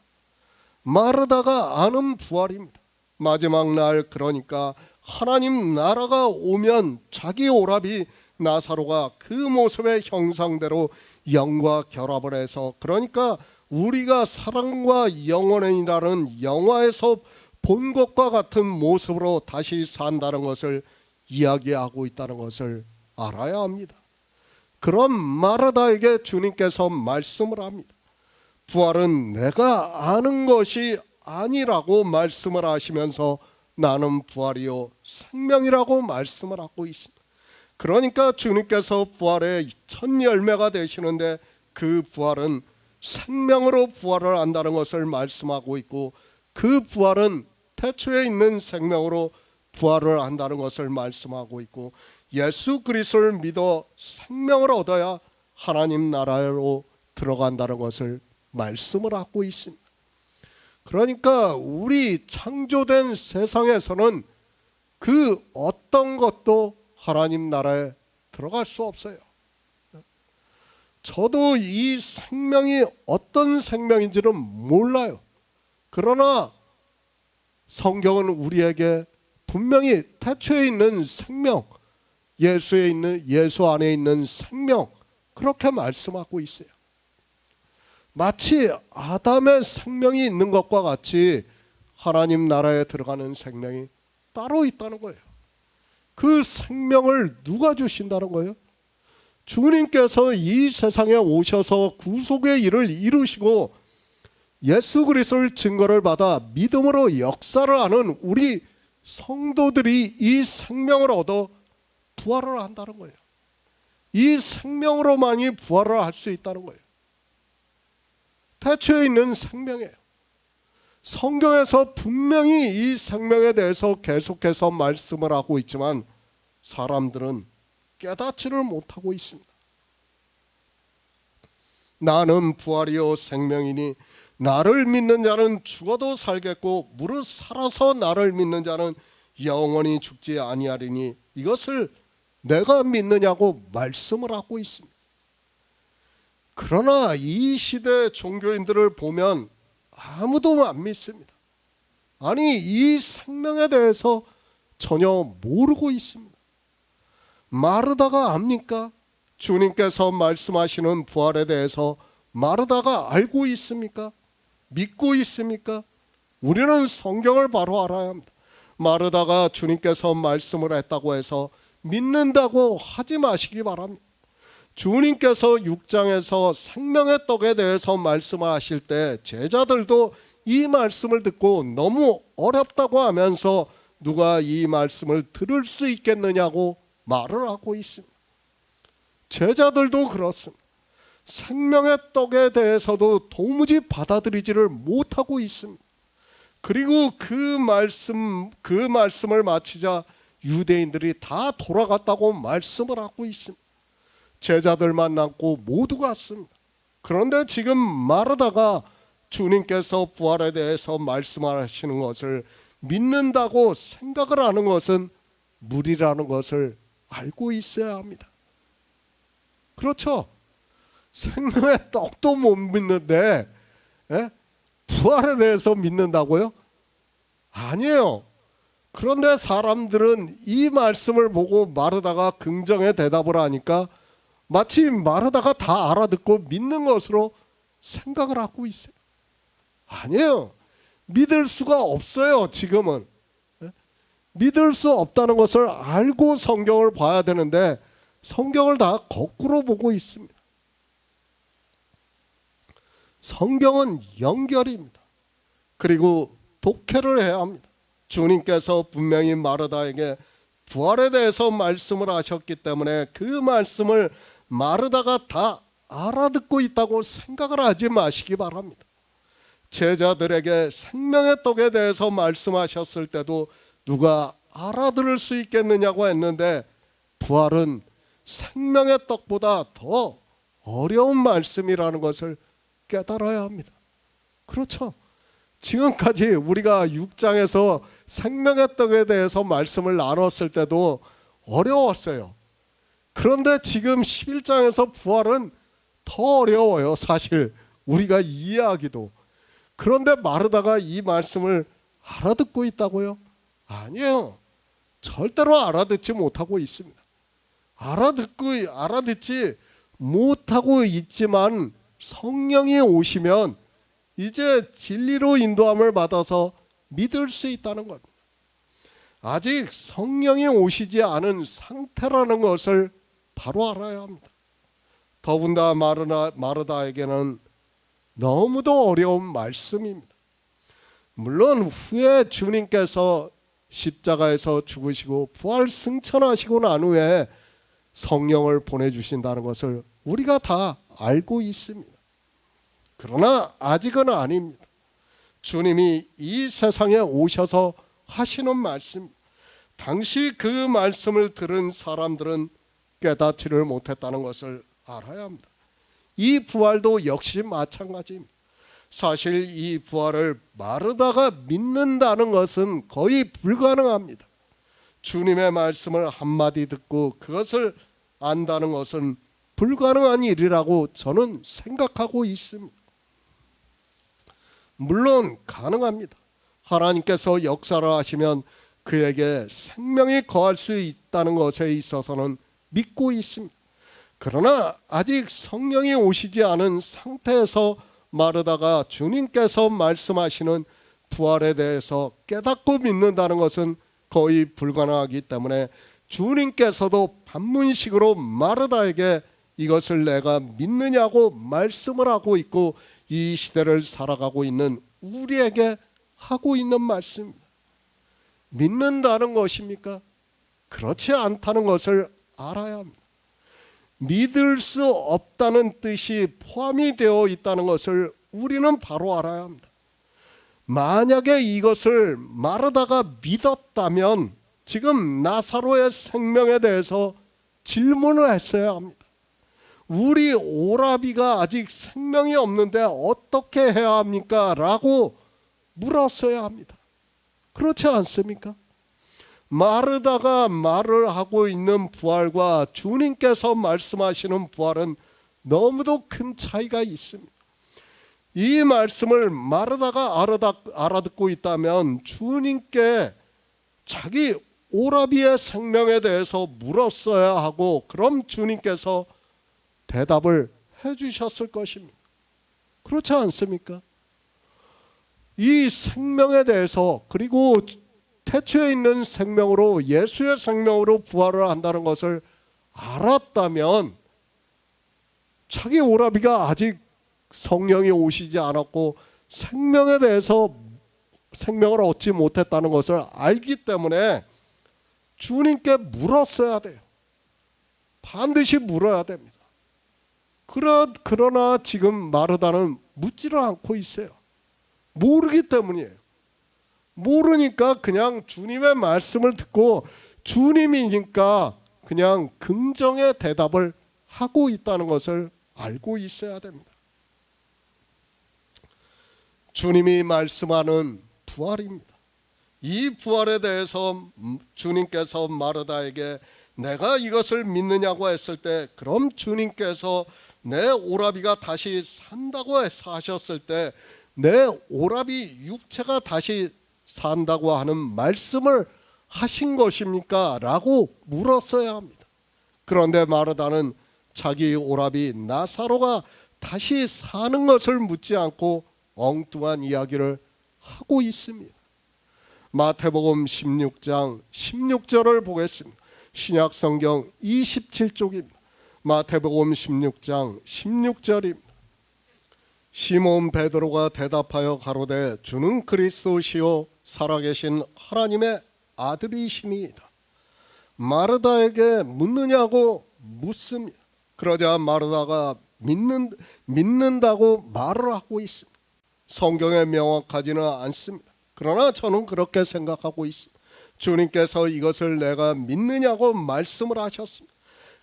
마르다가 아는 부활입니다. 마지막 날, 그러니까 하나님 나라가 오면 자기 오라비 나사로가 그 모습의 형상대로 영과 결합을 해서, 그러니까 우리가 사랑과 영원이라는 영화에서 본 것과 같은 모습으로 다시 산다는 것을 이야기하고 있다는 것을 알아야 합니다. 그런 마르다에게 주님께서 말씀을 합니다. 부활은 내가 아는 것이 아니라고 말씀을 하시면서 나는 부활이요 생명이라고 말씀을 하고 있습니다. 그러니까 주님께서 부활의 첫 열매가 되시는데 그 부활은 생명으로 부활을 한다는 것을 말씀하고 있고, 그 부활은 태초에 있는 생명으로 부활을 한다는 것을 말씀하고 있고, 예수 그리스도를 믿어 생명을 얻어야 하나님 나라로 들어간다는 것을 말씀을 하고 있습니다. 그러니까 우리 창조된 세상에서는 그 어떤 것도 하나님 나라에 들어갈 수 없어요. 저도 이 생명이 어떤 생명인지는 몰라요. 그러나 성경은 우리에게 분명히 태초에 있는 생명, 예수 안에 있는 생명, 그렇게 말씀하고 있어요. 마치 아담의 생명이 있는 것과 같이 하나님 나라에 들어가는 생명이 따로 있다는 거예요. 그 생명을 누가 주신다는 거예요? 주님께서 이 세상에 오셔서 구속의 일을 이루시고 예수 그리스도를 증거를 받아 믿음으로 역사를 하는 우리 성도들이 이 생명을 얻어 부활을 한다는 거예요. 이 생명으로만이 부활을 할 수 있다는 거예요. 태초에 있는 생명이에요. 성경에서 분명히 이 생명에 대해서 계속해서 말씀을 하고 있지만 사람들은 깨닫지를 못하고 있습니다. 나는 부활이요 생명이니 나를 믿는 자는 죽어도 살겠고 무릇 살아서 나를 믿는 자는 영원히 죽지 아니하리니 이것을 내가 믿느냐고 말씀을 하고 있습니다. 그러나 이 시대 종교인들을 보면 아무도 안 믿습니다. 아니, 이 생명에 대해서 전혀 모르고 있습니다. 마르다가 압니까? 주님께서 말씀하시는 부활에 대해서 마르다가 알고 있습니까? 믿고 있습니까? 우리는 성경을 바로 알아야 합니다. 마르다가 주님께서 말씀을 했다고 해서 믿는다고 하지 마시기 바랍니다. 주님께서 6장에서 생명의 떡에 대해서 말씀하실 때 제자들도 이 말씀을 듣고 너무 어렵다고 하면서 누가 이 말씀을 들을 수 있겠느냐고 말을 하고 있습니다. 제자들도 그렇습니다. 생명의 떡에 대해서도 도무지 받아들이지를 못하고 있습니다. 그리고 그 말씀을 마치자 유대인들이 다 돌아갔다고 말씀을 하고 있습니다. 제자들만 남고 모두 갔습니다. 그런데 지금 마르다가 주님께서 부활에 대해서 말씀하시는 것을 믿는다고 생각을 하는 것은 무리라는 것을 알고 있어야 합니다. 그렇죠? 생명의 떡도 못 믿는데 부활에 대해서 믿는다고요? 아니에요. 그런데 사람들은 이 말씀을 보고 마르다가 긍정의 대답을 하니까 마치 마르다가 다 알아듣고 믿는 것으로 생각을 하고 있어요. 아니에요. 믿을 수가 없어요. 지금은 믿을 수 없다는 것을 알고 성경을 봐야 되는데 성경을 다 거꾸로 보고 있습니다. 성경은 연결입니다. 그리고 독해를 해야 합니다. 주님께서 분명히 마르다에게 부활에 대해서 말씀을 하셨기 때문에 그 말씀을 마르다가 다 알아듣고 있다고 생각을 하지 마시기 바랍니다. 제자들에게 생명의 떡에 대해서 말씀하셨을 때도 누가 알아들을 수 있겠느냐고 했는데 부활은 생명의 떡보다 더 어려운 말씀이라는 것을 깨달아야 합니다. 그렇죠? 지금까지 우리가 6장에서 생명의 떡에 대해서 말씀을 나눴을 때도 어려웠어요. 그런데 지금 11장에서 부활은 더 어려워요. 사실 우리가 이해하기도. 그런데 마르다가 이 말씀을 알아듣고 있다고요? 아니에요. 절대로 알아듣지 못하고 있습니다. 알아듣지 못하고 있지만 성령이 오시면 이제 진리로 인도함을 받아서 믿을 수 있다는 겁니다. 아직 성령이 오시지 않은 상태라는 것을 바로 알아야 합니다. 더군다나 마르다에게는 너무도 어려운 말씀입니다. 물론 후에 주님께서 십자가에서 죽으시고 부활 승천하시고 난 후에 성령을 보내주신다는 것을 우리가 다 알고 있습니다. 그러나 아직은 아닙니다. 주님이 이 세상에 오셔서 하시는 말씀, 당시 그 말씀을 들은 사람들은 깨닫지를 못했다는 것을 알아야 합니다. 이 부활도 역시 마찬가지입니다. 사실 이 부활을 마르다가 믿는다는 것은 거의 불가능합니다. 주님의 말씀을 한마디 듣고 그것을 안다는 것은 불가능한 일이라고 저는 생각하고 있습니다. 물론 가능합니다. 하나님께서 역사를 하시면 그에게 생명이 거할 수 있다는 것에 있어서는 믿고 있습니다. 그러나 아직 성령이 오시지 않은 상태에서 마르다가 주님께서 말씀하시는 부활에 대해서 깨닫고 믿는다는 것은 거의 불가능하기 때문에 주님께서도 반문식으로 마르다에게 이것을 내가 믿느냐고 말씀을 하고 있고 이 시대를 살아가고 있는 우리에게 하고 있는 말씀입니다. 믿는다는 것입니까? 그렇지 않다는 것을 알아야 합니다. 믿을 수 없다는 뜻이 포함이 되어 있다는 것을 우리는 바로 알아야 합니다. 만약에 이것을 마르다가 믿었다면 지금 나사로의 생명에 대해서 질문을 했어야 합니다. 우리 오라비가 아직 생명이 없는데 어떻게 해야 합니까? 라고 물었어야 합니다. 그렇지 않습니까? 마르다가 말을 하고 있는 부활과 주님께서 말씀하시는 부활은 너무도 큰 차이가 있습니다. 이 말씀을 마르다가 알아듣고 있다면 주님께 자기 오라비의 생명에 대해서 물었어야 하고 그럼 주님께서 대답을 해주셨을 것입니다. 그렇지 않습니까? 이 생명에 대해서 그리고 태초에 있는 생명으로 예수의 생명으로 부활을 한다는 것을 알았다면 자기 오라비가 아직 성령이 오시지 않았고 생명에 대해서 생명을 얻지 못했다는 것을 알기 때문에 주님께 물었어야 돼요. 반드시 물어야 됩니다. 그러나 지금 마르다는 묻지를 않고 있어요. 모르기 때문이에요. 모르니까 그냥 주님의 말씀을 듣고 주님이니까 그냥 긍정의 대답을 하고 있다는 것을 알고 있어야 됩니다. 주님이 말씀하는 부활입니다. 이 부활에 대해서 주님께서 마르다에게 내가 이것을 믿느냐고 했을 때 그럼 주님께서 내 오라비가 다시 산다고 하셨을 때 내 오라비 육체가 다시 산다고 하는 말씀을 하신 것입니까? 라고 물었어야 합니다. 그런데 마르다는 자기 오라비 나사로가 다시 사는 것을 묻지 않고 엉뚱한 이야기를 하고 있습니다. 마태복음 16장 16절을 보겠습니다. 신약성경 27쪽입니다. 마태복음 16장 16절입니다. 시몬 베드로가 대답하여 가로되 주는 그리스도시요 살아계신 하나님의 아들이시니이다. 마르다에게 묻느냐고 묻습니다. 그러자 마르다가 믿는다고 말을 하고 있습니다. 성경에 명확하지는 않습니다. 그러나 저는 그렇게 생각하고 있습니다. 주님께서 이것을 내가 믿느냐고 말씀을 하셨습니다.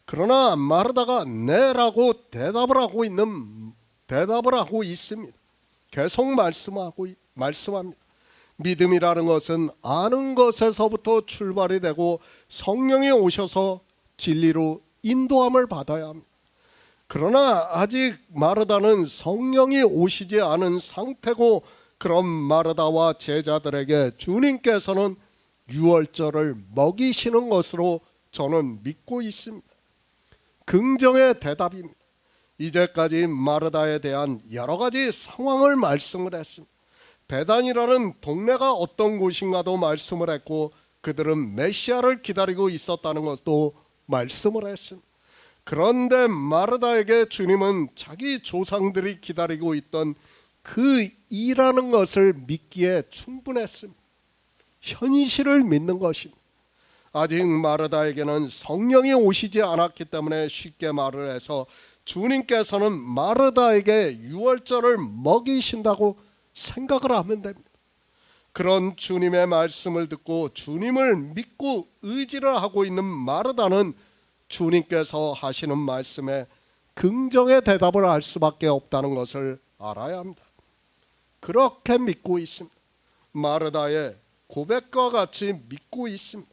그러나 마르다가 네라고 대답을 하고 있습니다. 계속 말씀합니다. 믿음이라는 것은 아는 것에서부터 출발이 되고 성령이 오셔서 진리로 인도함을 받아야 합니다. 그러나 아직 마르다는 성령이 오시지 않은 상태고 그런 마르다와 제자들에게 주님께서는 유월절을 먹이시는 것으로 저는 믿고 있습니다. 긍정의 대답입니다. 이제까지 마르다에 대한 여러 가지 상황을 말씀을 했습니다. 베단이라는 동네가 어떤 곳인가도 말씀을 했고, 그들은 메시아를 기다리고 있었다는 것도 말씀을 했습니다. 그런데 마르다에게 주님은 자기 조상들이 기다리고 있던 그 일하는 것을 믿기에 충분했습니다. 현실을 믿는 것입니다. 아직 마르다에게는 성령이 오시지 않았기 때문에 쉽게 말을 해서 주님께서는 마르다에게 유월절을 먹이신다고 생각을 하면 됩니다. 그런 주님의 말씀을 듣고 주님을 믿고 의지를 하고 있는 마르다는 주님께서 하시는 말씀에 긍정의 대답을 할 수밖에 없다는 것을 알아야 합니다. 그렇게 믿고 있습니다. 마르다의 고백과 같이 믿고 있습니다.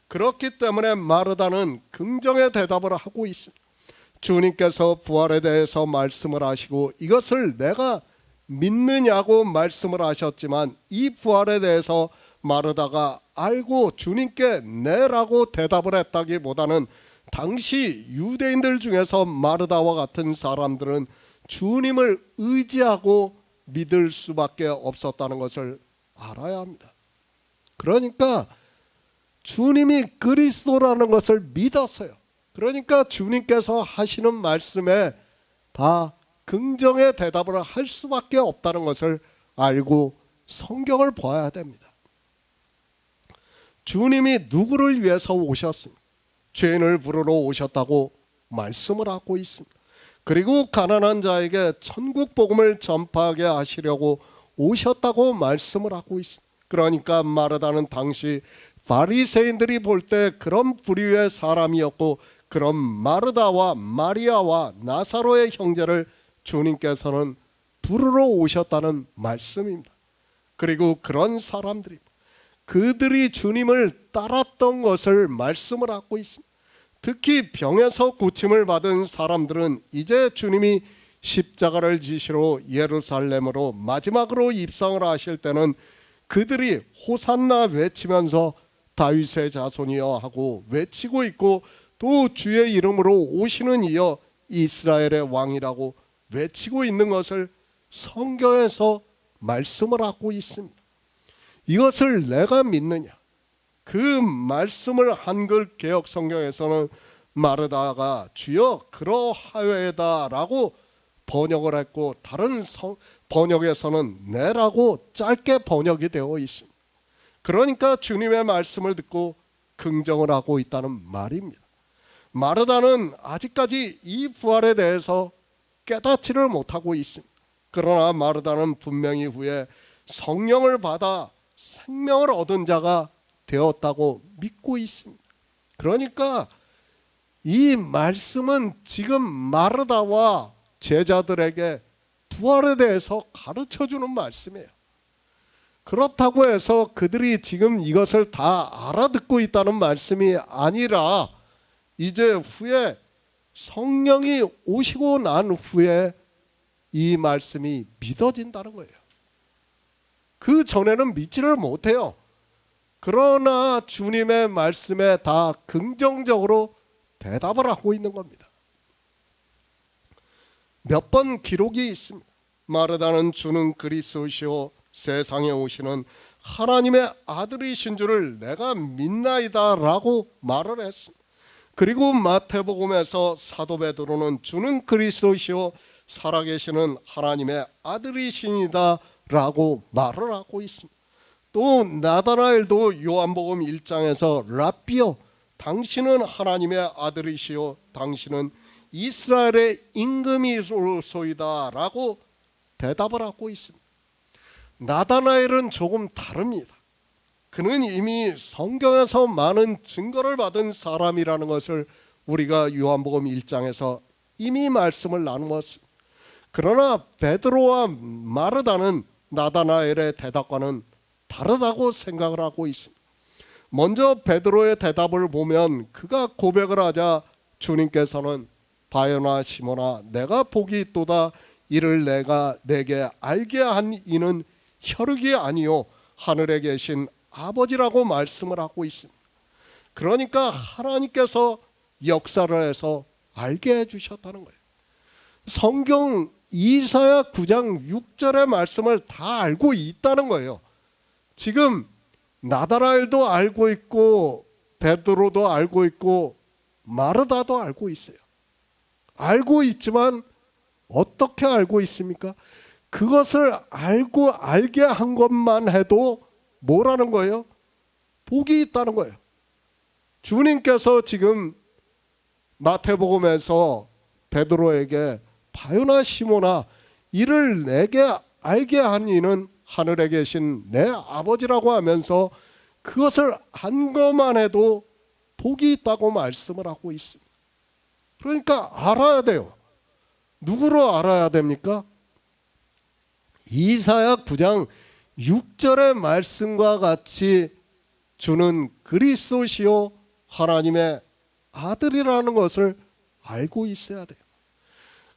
그렇기 때문에 마르다는 긍정의 대답을 하고 있습니다. 주님께서 부활에 대해서 말씀을 하시고 이것을 내가 믿느냐고 말씀을 하셨지만, 이 부활에 대해서 마르다가 알고 주님께 네라고 대답을 했다기보다는 당시 유대인들 중에서 마르다와 같은 사람들은 주님을 의지하고 믿을 수밖에 없었다는 것을 알아야 합니다. 그러니까 주님이 그리스도라는 것을 믿었어요. 그러니까 주님께서 하시는 말씀에 다 긍정의 대답을 할 수밖에 없다는 것을 알고 성경을 봐야 됩니다. 주님이 누구를 위해서 오셨습니까? 죄인을 부르러 오셨다고 말씀을 하고 있습니다. 그리고 가난한 자에게 천국 복음을 전파하게 하시려고 오셨다고 말씀을 하고 있습니다. 그러니까 마르다는 당시 바리새인들이 볼 때 그런 부류의 사람이었고, 그런 마르다와 마리아와 나사로의 형제를 주님께서는 부르러 오셨다는 말씀입니다. 그리고 그런 사람들이 그들이 주님을 따랐던 것을 말씀을 하고 있습니다. 특히 병에서 고침을 받은 사람들은 이제 주님이 십자가를 지시러 예루살렘으로 마지막으로 입성을 하실 때는 그들이 호산나 외치면서 다윗의 자손이여 하고 외치고 있고, 또 주의 이름으로 오시는 이여 이스라엘의 왕이라고 외치고 있는 것을 성경에서 말씀을 하고 있습니다. 이것을 내가 믿느냐? 그 말씀을 한글 개역 성경에서는 마르다가 주여 그러하여다라고 번역을 했고, 다른 번역에서는 내라고 짧게 번역이 되어 있습니다. 그러니까 주님의 말씀을 듣고 긍정을 하고 있다는 말입니다. 마르다는 아직까지 이 부활에 대해서 깨닫지를 못하고 있습니다. 그러나 마르다는 분명히 후에 성령을 받아 생명을 얻은 자가 되었다고 믿고 있습니다. 그러니까 이 말씀은 지금 마르다와 제자들에게 부활에 대해서 가르쳐주는 말씀이에요. 그렇다고 해서 그들이 지금 이것을 다 알아듣고 있다는 말씀이 아니라, 이제 후에 성령이 오시고 난 후에 이 말씀이 믿어진다는 거예요. 그 전에는 믿지를 못해요. 그러나 주님의 말씀에 다 긍정적으로 대답을 하고 있는 겁니다. 몇 번 기록이 있습니다. 마르다는 주는 그리스도시요 세상에 오시는 하나님의 아들이신 줄을 내가 믿나이다 라고 말을 했습니다. 그리고 마태복음에서 사도 베드로는 주는 그리스도시요 살아계시는 하나님의 아들이시니다 라고 말을 하고 있습니다. 또 나다나엘도 요한복음 1장에서 라비요 당신은 하나님의 아들이시요 당신은 이스라엘의 임금이소이다 라고 대답을 하고 있습니다. 나다나엘은 조금 다릅니다. 그는 이미 성경에서 많은 증거를 받은 사람이라는 것을 우리가 요한복음 1장에서 이미 말씀을 나누었습니다. 그러나 베드로와 마르다는 나다나엘의 대답과는 다르다고 생각을 하고 있습니다. 먼저 베드로의 대답을 보면 그가 고백을 하자 주님께서는 바요나 시몬아 내가 복이 있도다 이를 내가 내게 알게 한 이는 혈육이 아니요 하늘에 계신 아버지라고 말씀을 하고 있습니다. 그러니까 하나님께서 역사를 해서 알게 해주셨다는 거예요. 성경 이사야 9장 6절의 말씀을 다 알고 있다는 거예요. 지금 나다라엘도 알고 있고 베드로도 알고 있고 마르다도 알고 있어요. 알고 있지만 어떻게 알고 있습니까? 그것을 알게 한 것만 해도 뭐라는 거예요? 복이 있다는 거예요. 주님께서 지금 마태복음에서 베드로에게 바요나 시몬아 이를 내게 알게 한 이는 하늘에 계신 내 아버지라고 하면서 그것을 안 것만 해도 복이 있다고 말씀을 하고 있습니다. 그러니까 알아야 돼요. 누구로 알아야 됩니까? 이사야 9장 6절의 말씀과 같이 주는 그리스도시요 하나님의 아들이라는 것을 알고 있어야 돼요.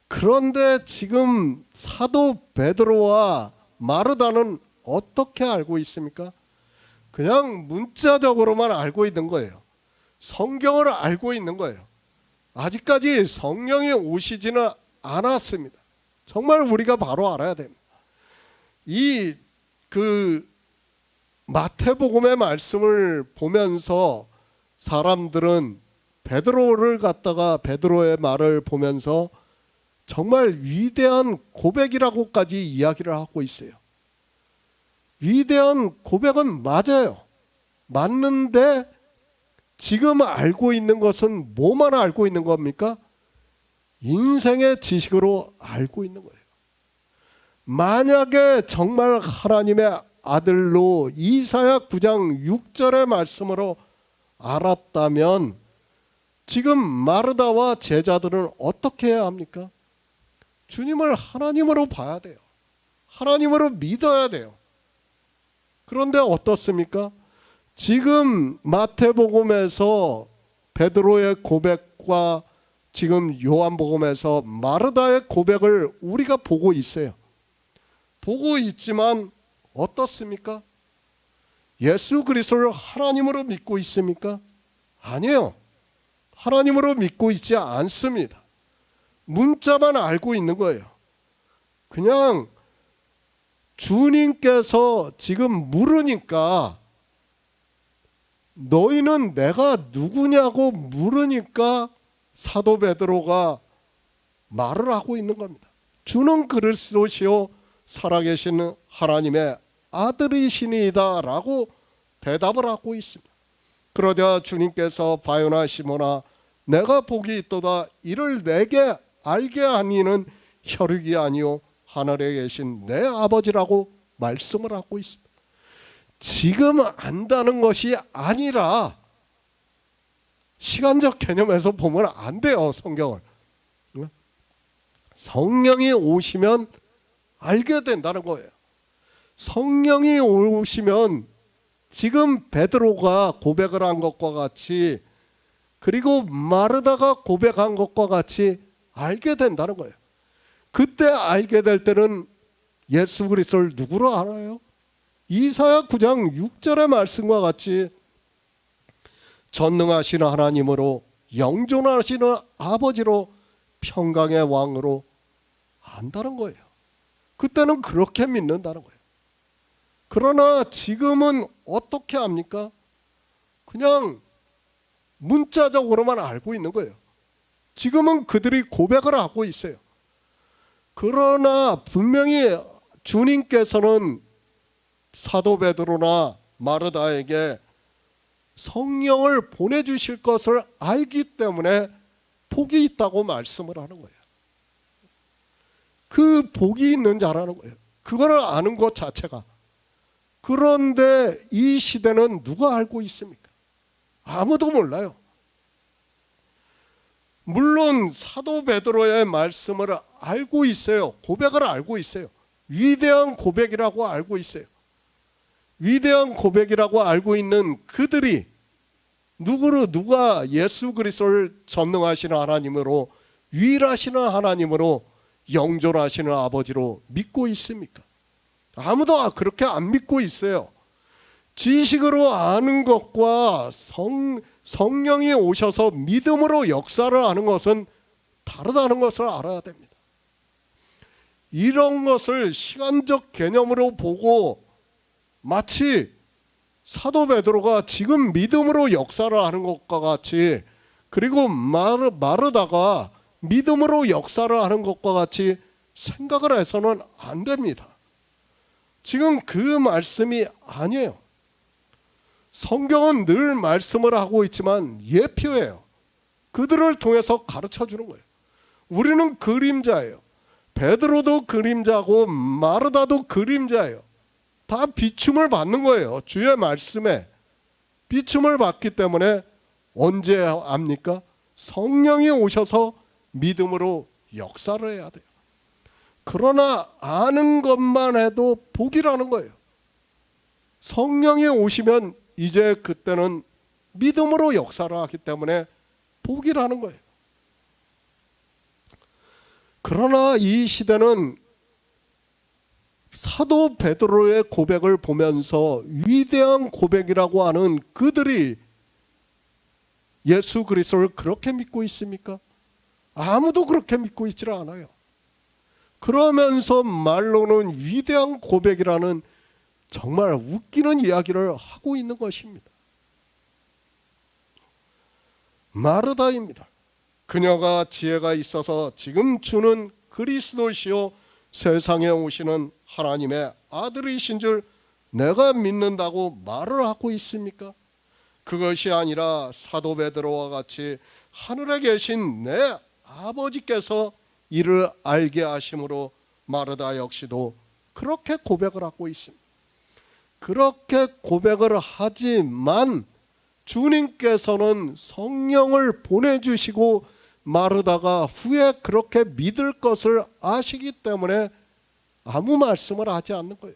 그런데 지금 사도 베드로와 마르다는 어떻게 알고 있습니까? 그냥 문자적으로만 알고 있는 거예요. 성경을 알고 있는 거예요. 아직까지 성령이 오시지는 않았습니다. 정말 우리가 바로 알아야 됩니다. 마태복음의 말씀을 보면서 사람들은 베드로의 말을 보면서 정말 위대한 고백이라고까지 이야기를 하고 있어요. 위대한 고백은 맞아요. 맞는데 지금 알고 있는 것은 뭐만 알고 있는 겁니까? 인생의 지식으로 알고 있는 거예요. 만약에 정말 하나님의 아들로 이사야 9장 6절의 말씀으로 알았다면 지금 마르다와 제자들은 어떻게 해야 합니까? 주님을 하나님으로 봐야 돼요. 하나님으로 믿어야 돼요. 그런데 어떻습니까? 지금 마태복음에서 베드로의 고백과 지금 요한복음에서 마르다의 고백을 우리가 보고 있어요. 보고 있지만 어떻습니까? 예수 그리스도를 하나님으로 믿고 있습니까? 아니요. 하나님으로 믿고 있지 않습니다. 문자만 알고 있는 거예요. 그냥 주님께서 지금 물으니까 너희는 내가 누구냐고 물으니까 사도 베드로가 말을 하고 있는 겁니다. 주는 그리스도시요 살아계신 하나님의 아들이시니이다 라고 대답을 하고 있습니다. 그러자 주님께서 바요나 시몬아 내가 복이 있도다 이를 내게 알게 하니는 혈육이 아니요 하늘에 계신 내 아버지라고 말씀을 하고 있습니다. 지금 안다는 것이 아니라 시간적 개념에서 보면 안 돼요. 성경을. 성령이 오시면 알게 된다는 거예요. 성령이 오시면 지금 베드로가 고백을 한 것과 같이 그리고 마르다가 고백한 것과 같이 알게 된다는 거예요. 그때 알게 될 때는 예수 그리스도를 누구로 알아요? 이사야 9장 6절의 말씀과 같이 전능하시는 하나님으로 영존하시는 아버지로 평강의 왕으로 안다는 거예요. 그때는 그렇게 믿는다는 거예요. 그러나 지금은 어떻게 합니까? 그냥 문자적으로만 알고 있는 거예요. 지금은 그들이 고백을 하고 있어요. 그러나 분명히 주님께서는 사도 베드로나 마르다에게 성령을 보내주실 것을 알기 때문에 복이 있다고 말씀을 하는 거예요. 그 복이 있는 자라는 거예요. 그거를 아는 것 자체가. 그런데 이 시대는 누가 알고 있습니까? 아무도 몰라요. 물론 사도 베드로의 말씀을 알고 있어요. 고백을 알고 있어요. 위대한 고백이라고 알고 있어요. 위대한 고백이라고 알고 있는 그들이 누가 예수 그리스도를 전능하시는 하나님으로 유일하시는 하나님으로 영존하시는 아버지로 믿고 있습니까? 아무도 그렇게 안 믿고 있어요. 지식으로 아는 것과 성령이 오셔서 믿음으로 역사를 하는 것은 다르다는 것을 알아야 됩니다. 이런 것을 시간적 개념으로 보고 마치 사도 베드로가 지금 믿음으로 역사를 하는 것과 같이, 그리고 마르다가 믿음으로 역사를 하는 것과 같이 생각을 해서는 안 됩니다. 지금 그 말씀이 아니에요. 성경은 늘 말씀을 하고 있지만 예표예요. 그들을 통해서 가르쳐 주는 거예요. 우리는 그림자예요. 베드로도 그림자고 마르다도 그림자예요. 다 비춤을 받는 거예요. 주의 말씀에 비춤을 받기 때문에 언제 압니까? 성령이 오셔서 믿음으로 역사를 해야 돼요. 그러나 아는 것만 해도 복이라는 거예요. 성령이 오시면 이제 그때는 믿음으로 역사를 하기 때문에 복이라는 거예요. 그러나 이 시대는 사도 베드로의 고백을 보면서 위대한 고백이라고 하는 그들이 예수 그리스도를 그렇게 믿고 있습니까? 아무도 그렇게 믿고 있지를 않아요. 그러면서 말로는 위대한 고백이라는 정말 웃기는 이야기를 하고 있는 것입니다. 마르다입니다. 그녀가 지혜가 있어서 지금 주는 그리스도시요 세상에 오시는 하나님의 아들이신 줄 내가 믿는다고 말을 하고 있습니까? 그것이 아니라 사도 베드로와 같이 하늘에 계신 내 아버지께서 이를 알게 하심으로 마르다 역시도 그렇게 고백을 하고 있습니다. 그렇게 고백을 하지만 주님께서는 성령을 보내주시고 마르다가 후에 그렇게 믿을 것을 아시기 때문에 아무 말씀을 하지 않는 거예요.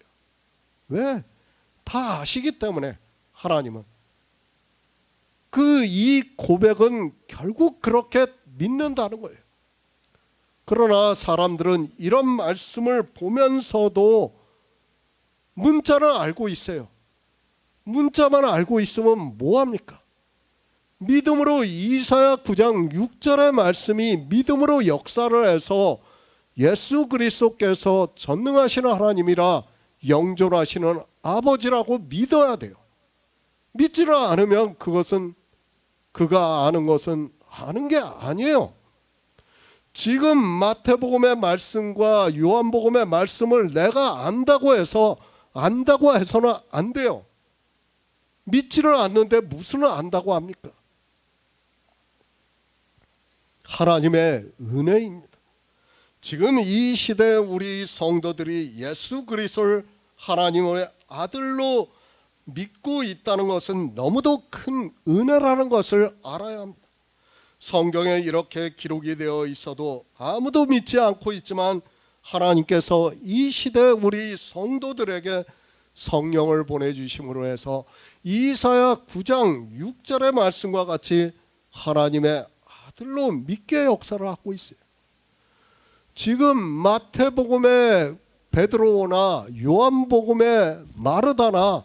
왜? 다 아시기 때문에 하나님은. 이 고백은 결국 그렇게 믿는다는 거예요. 그러나 사람들은 이런 말씀을 보면서도 문자는 알고 있어요. 문자만 알고 있으면 뭐합니까? 믿음으로 이사야 9장 6절의 말씀이 믿음으로 역사를 해서 예수 그리스도께서 전능하신 하나님이라 영존하시는 아버지라고 믿어야 돼요. 믿지를 않으면 그것은 그가 아는 것은 아는 게 아니에요. 지금 마태복음의 말씀과 요한복음의 말씀을 내가 안다고 해서는 안 돼요. 믿지를 않는데 무슨 안다고 합니까? 하나님의 은혜입니다. 지금 이 시대에 우리 성도들이 예수 그리스도를 하나님의 아들로 믿고 있다는 것은 너무도 큰 은혜라는 것을 알아야 합니다. 성경에 이렇게 기록이 되어 있어도 아무도 믿지 않고 있지만 하나님께서 이 시대 우리 성도들에게 성령을 보내주심으로 해서 이사야 9장 6절의 말씀과 같이 하나님의 아들로 믿게 역사를 하고 있어요. 지금 마태복음의 베드로나 요한복음의 마르다나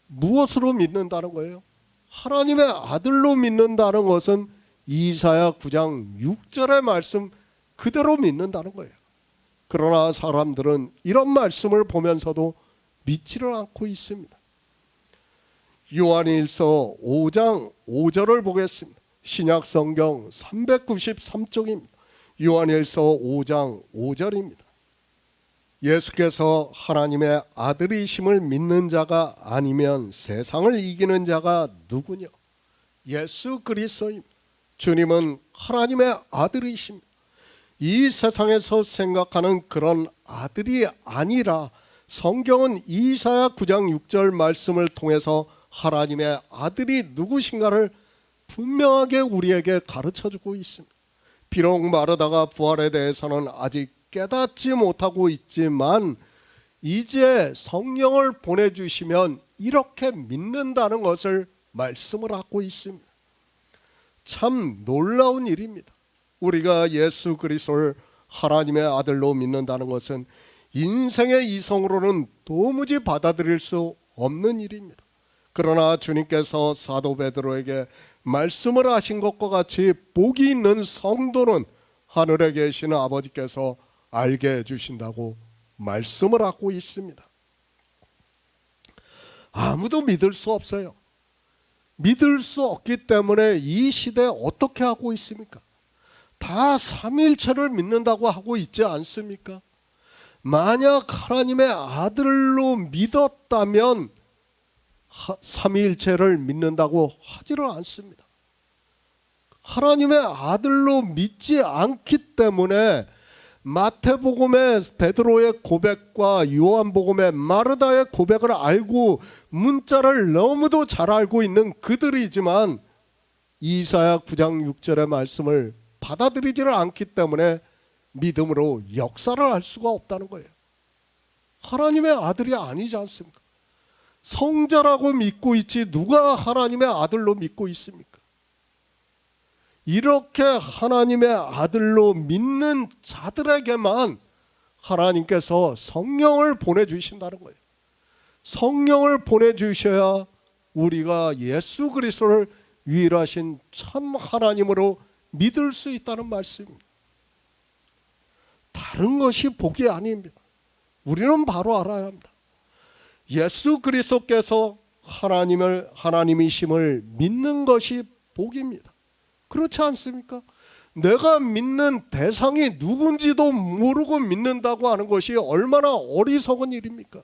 무엇으로 믿는다는 거예요? 하나님의 아들로 믿는다는 것은 이사야 9장 6절의 말씀 그대로 믿는다는 거예요. 그러나 사람들은 이런 말씀을 보면서도 믿지를 않고 있습니다. 요한일서 5장 5절을 보겠습니다. 신약성경 393쪽입니다. 요한일서 5장 5절입니다. 예수께서 하나님의 아들이심을 믿는 자가 아니면 세상을 이기는 자가 누구냐? 예수 그리스도입니다. 주님은 하나님의 아들이십니다. 이 세상에서 생각하는 그런 아들이 아니라 성경은 이사야 9장 6절 말씀을 통해서 하나님의 아들이 누구신가를 분명하게 우리에게 가르쳐주고 있습니다. 비록 마르다가 부활에 대해서는 아직 깨닫지 못하고 있지만 이제 성령을 보내주시면 이렇게 믿는다는 것을 말씀을 하고 있습니다. 참 놀라운 일입니다. 우리가 예수 그리스도를 하나님의 아들로 믿는다는 것은 인생의 이성으로는 도무지 받아들일 수 없는 일입니다. 그러나 주님께서 사도 베드로에게 말씀을 하신 것과 같이 복이 있는 성도는 하늘에 계시는 아버지께서 알게 해주신다고 말씀을 하고 있습니다. 아무도 믿을 수 없어요. 믿을 수 없기 때문에 이 시대에 어떻게 하고 있습니까? 다 삼위일체를 믿는다고 하고 있지 않습니까? 만약 하나님의 아들로 믿었다면 삼위일체를 믿는다고 하지를 않습니다. 하나님의 아들로 믿지 않기 때문에 마태복음의 베드로의 고백과 요한복음의 마르다의 고백을 알고 문자를 너무도 잘 알고 있는 그들이지만 이사야 9장 6절의 말씀을 받아들이지를 않기 때문에 믿음으로 역사를 할 수가 없다는 거예요. 하나님의 아들이 아니지 않습니까? 성자라고 믿고 있지 누가 하나님의 아들로 믿고 있습니까? 이렇게 하나님의 아들로 믿는 자들에게만 하나님께서 성령을 보내주신다는 거예요. 성령을 보내주셔야 우리가 예수 그리스도를 유일하신 참 하나님으로 믿을 수 있다는 말씀입니다. 다른 것이 복이 아닙니다. 우리는 바로 알아야 합니다. 예수 그리스도께서 하나님이심을 믿는 것이 복입니다. 그렇지 않습니까? 내가 믿는 대상이 누군지도 모르고 믿는다고 하는 것이 얼마나 어리석은 일입니까?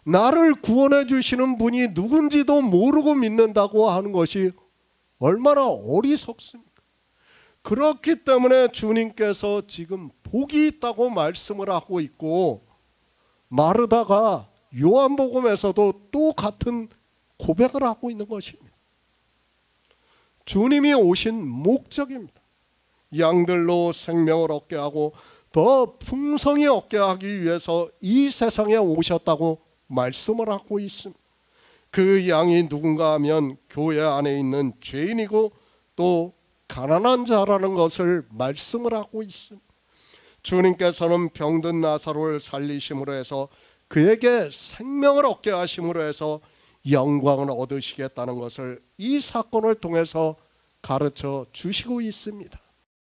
나를 구원해 주시는 분이 누군지도 모르고 믿는다고 하는 것이 얼마나 어리석습니까? 그렇기 때문에 주님께서 지금 복이 있다고 말씀을 하고 있고, 마르다가 요한복음에서도 또 같은 고백을 하고 있는 것입니다. 주님이 오신 목적입니다. 양들로 생명을 얻게 하고 더 풍성히 얻게 하기 위해서 이 세상에 오셨다고 말씀을 하고 있습니다. 그 양이 누군가 하면 교회 안에 있는 죄인이고 또 가난한 자라는 것을 말씀을 하고 있습니다. 주님께서는 병든 나사로를 살리심으로 해서 그에게 생명을 얻게 하심으로 해서 영광을 얻으시겠다는 것을 이 사건을 통해서 가르쳐 주시고 있습니다.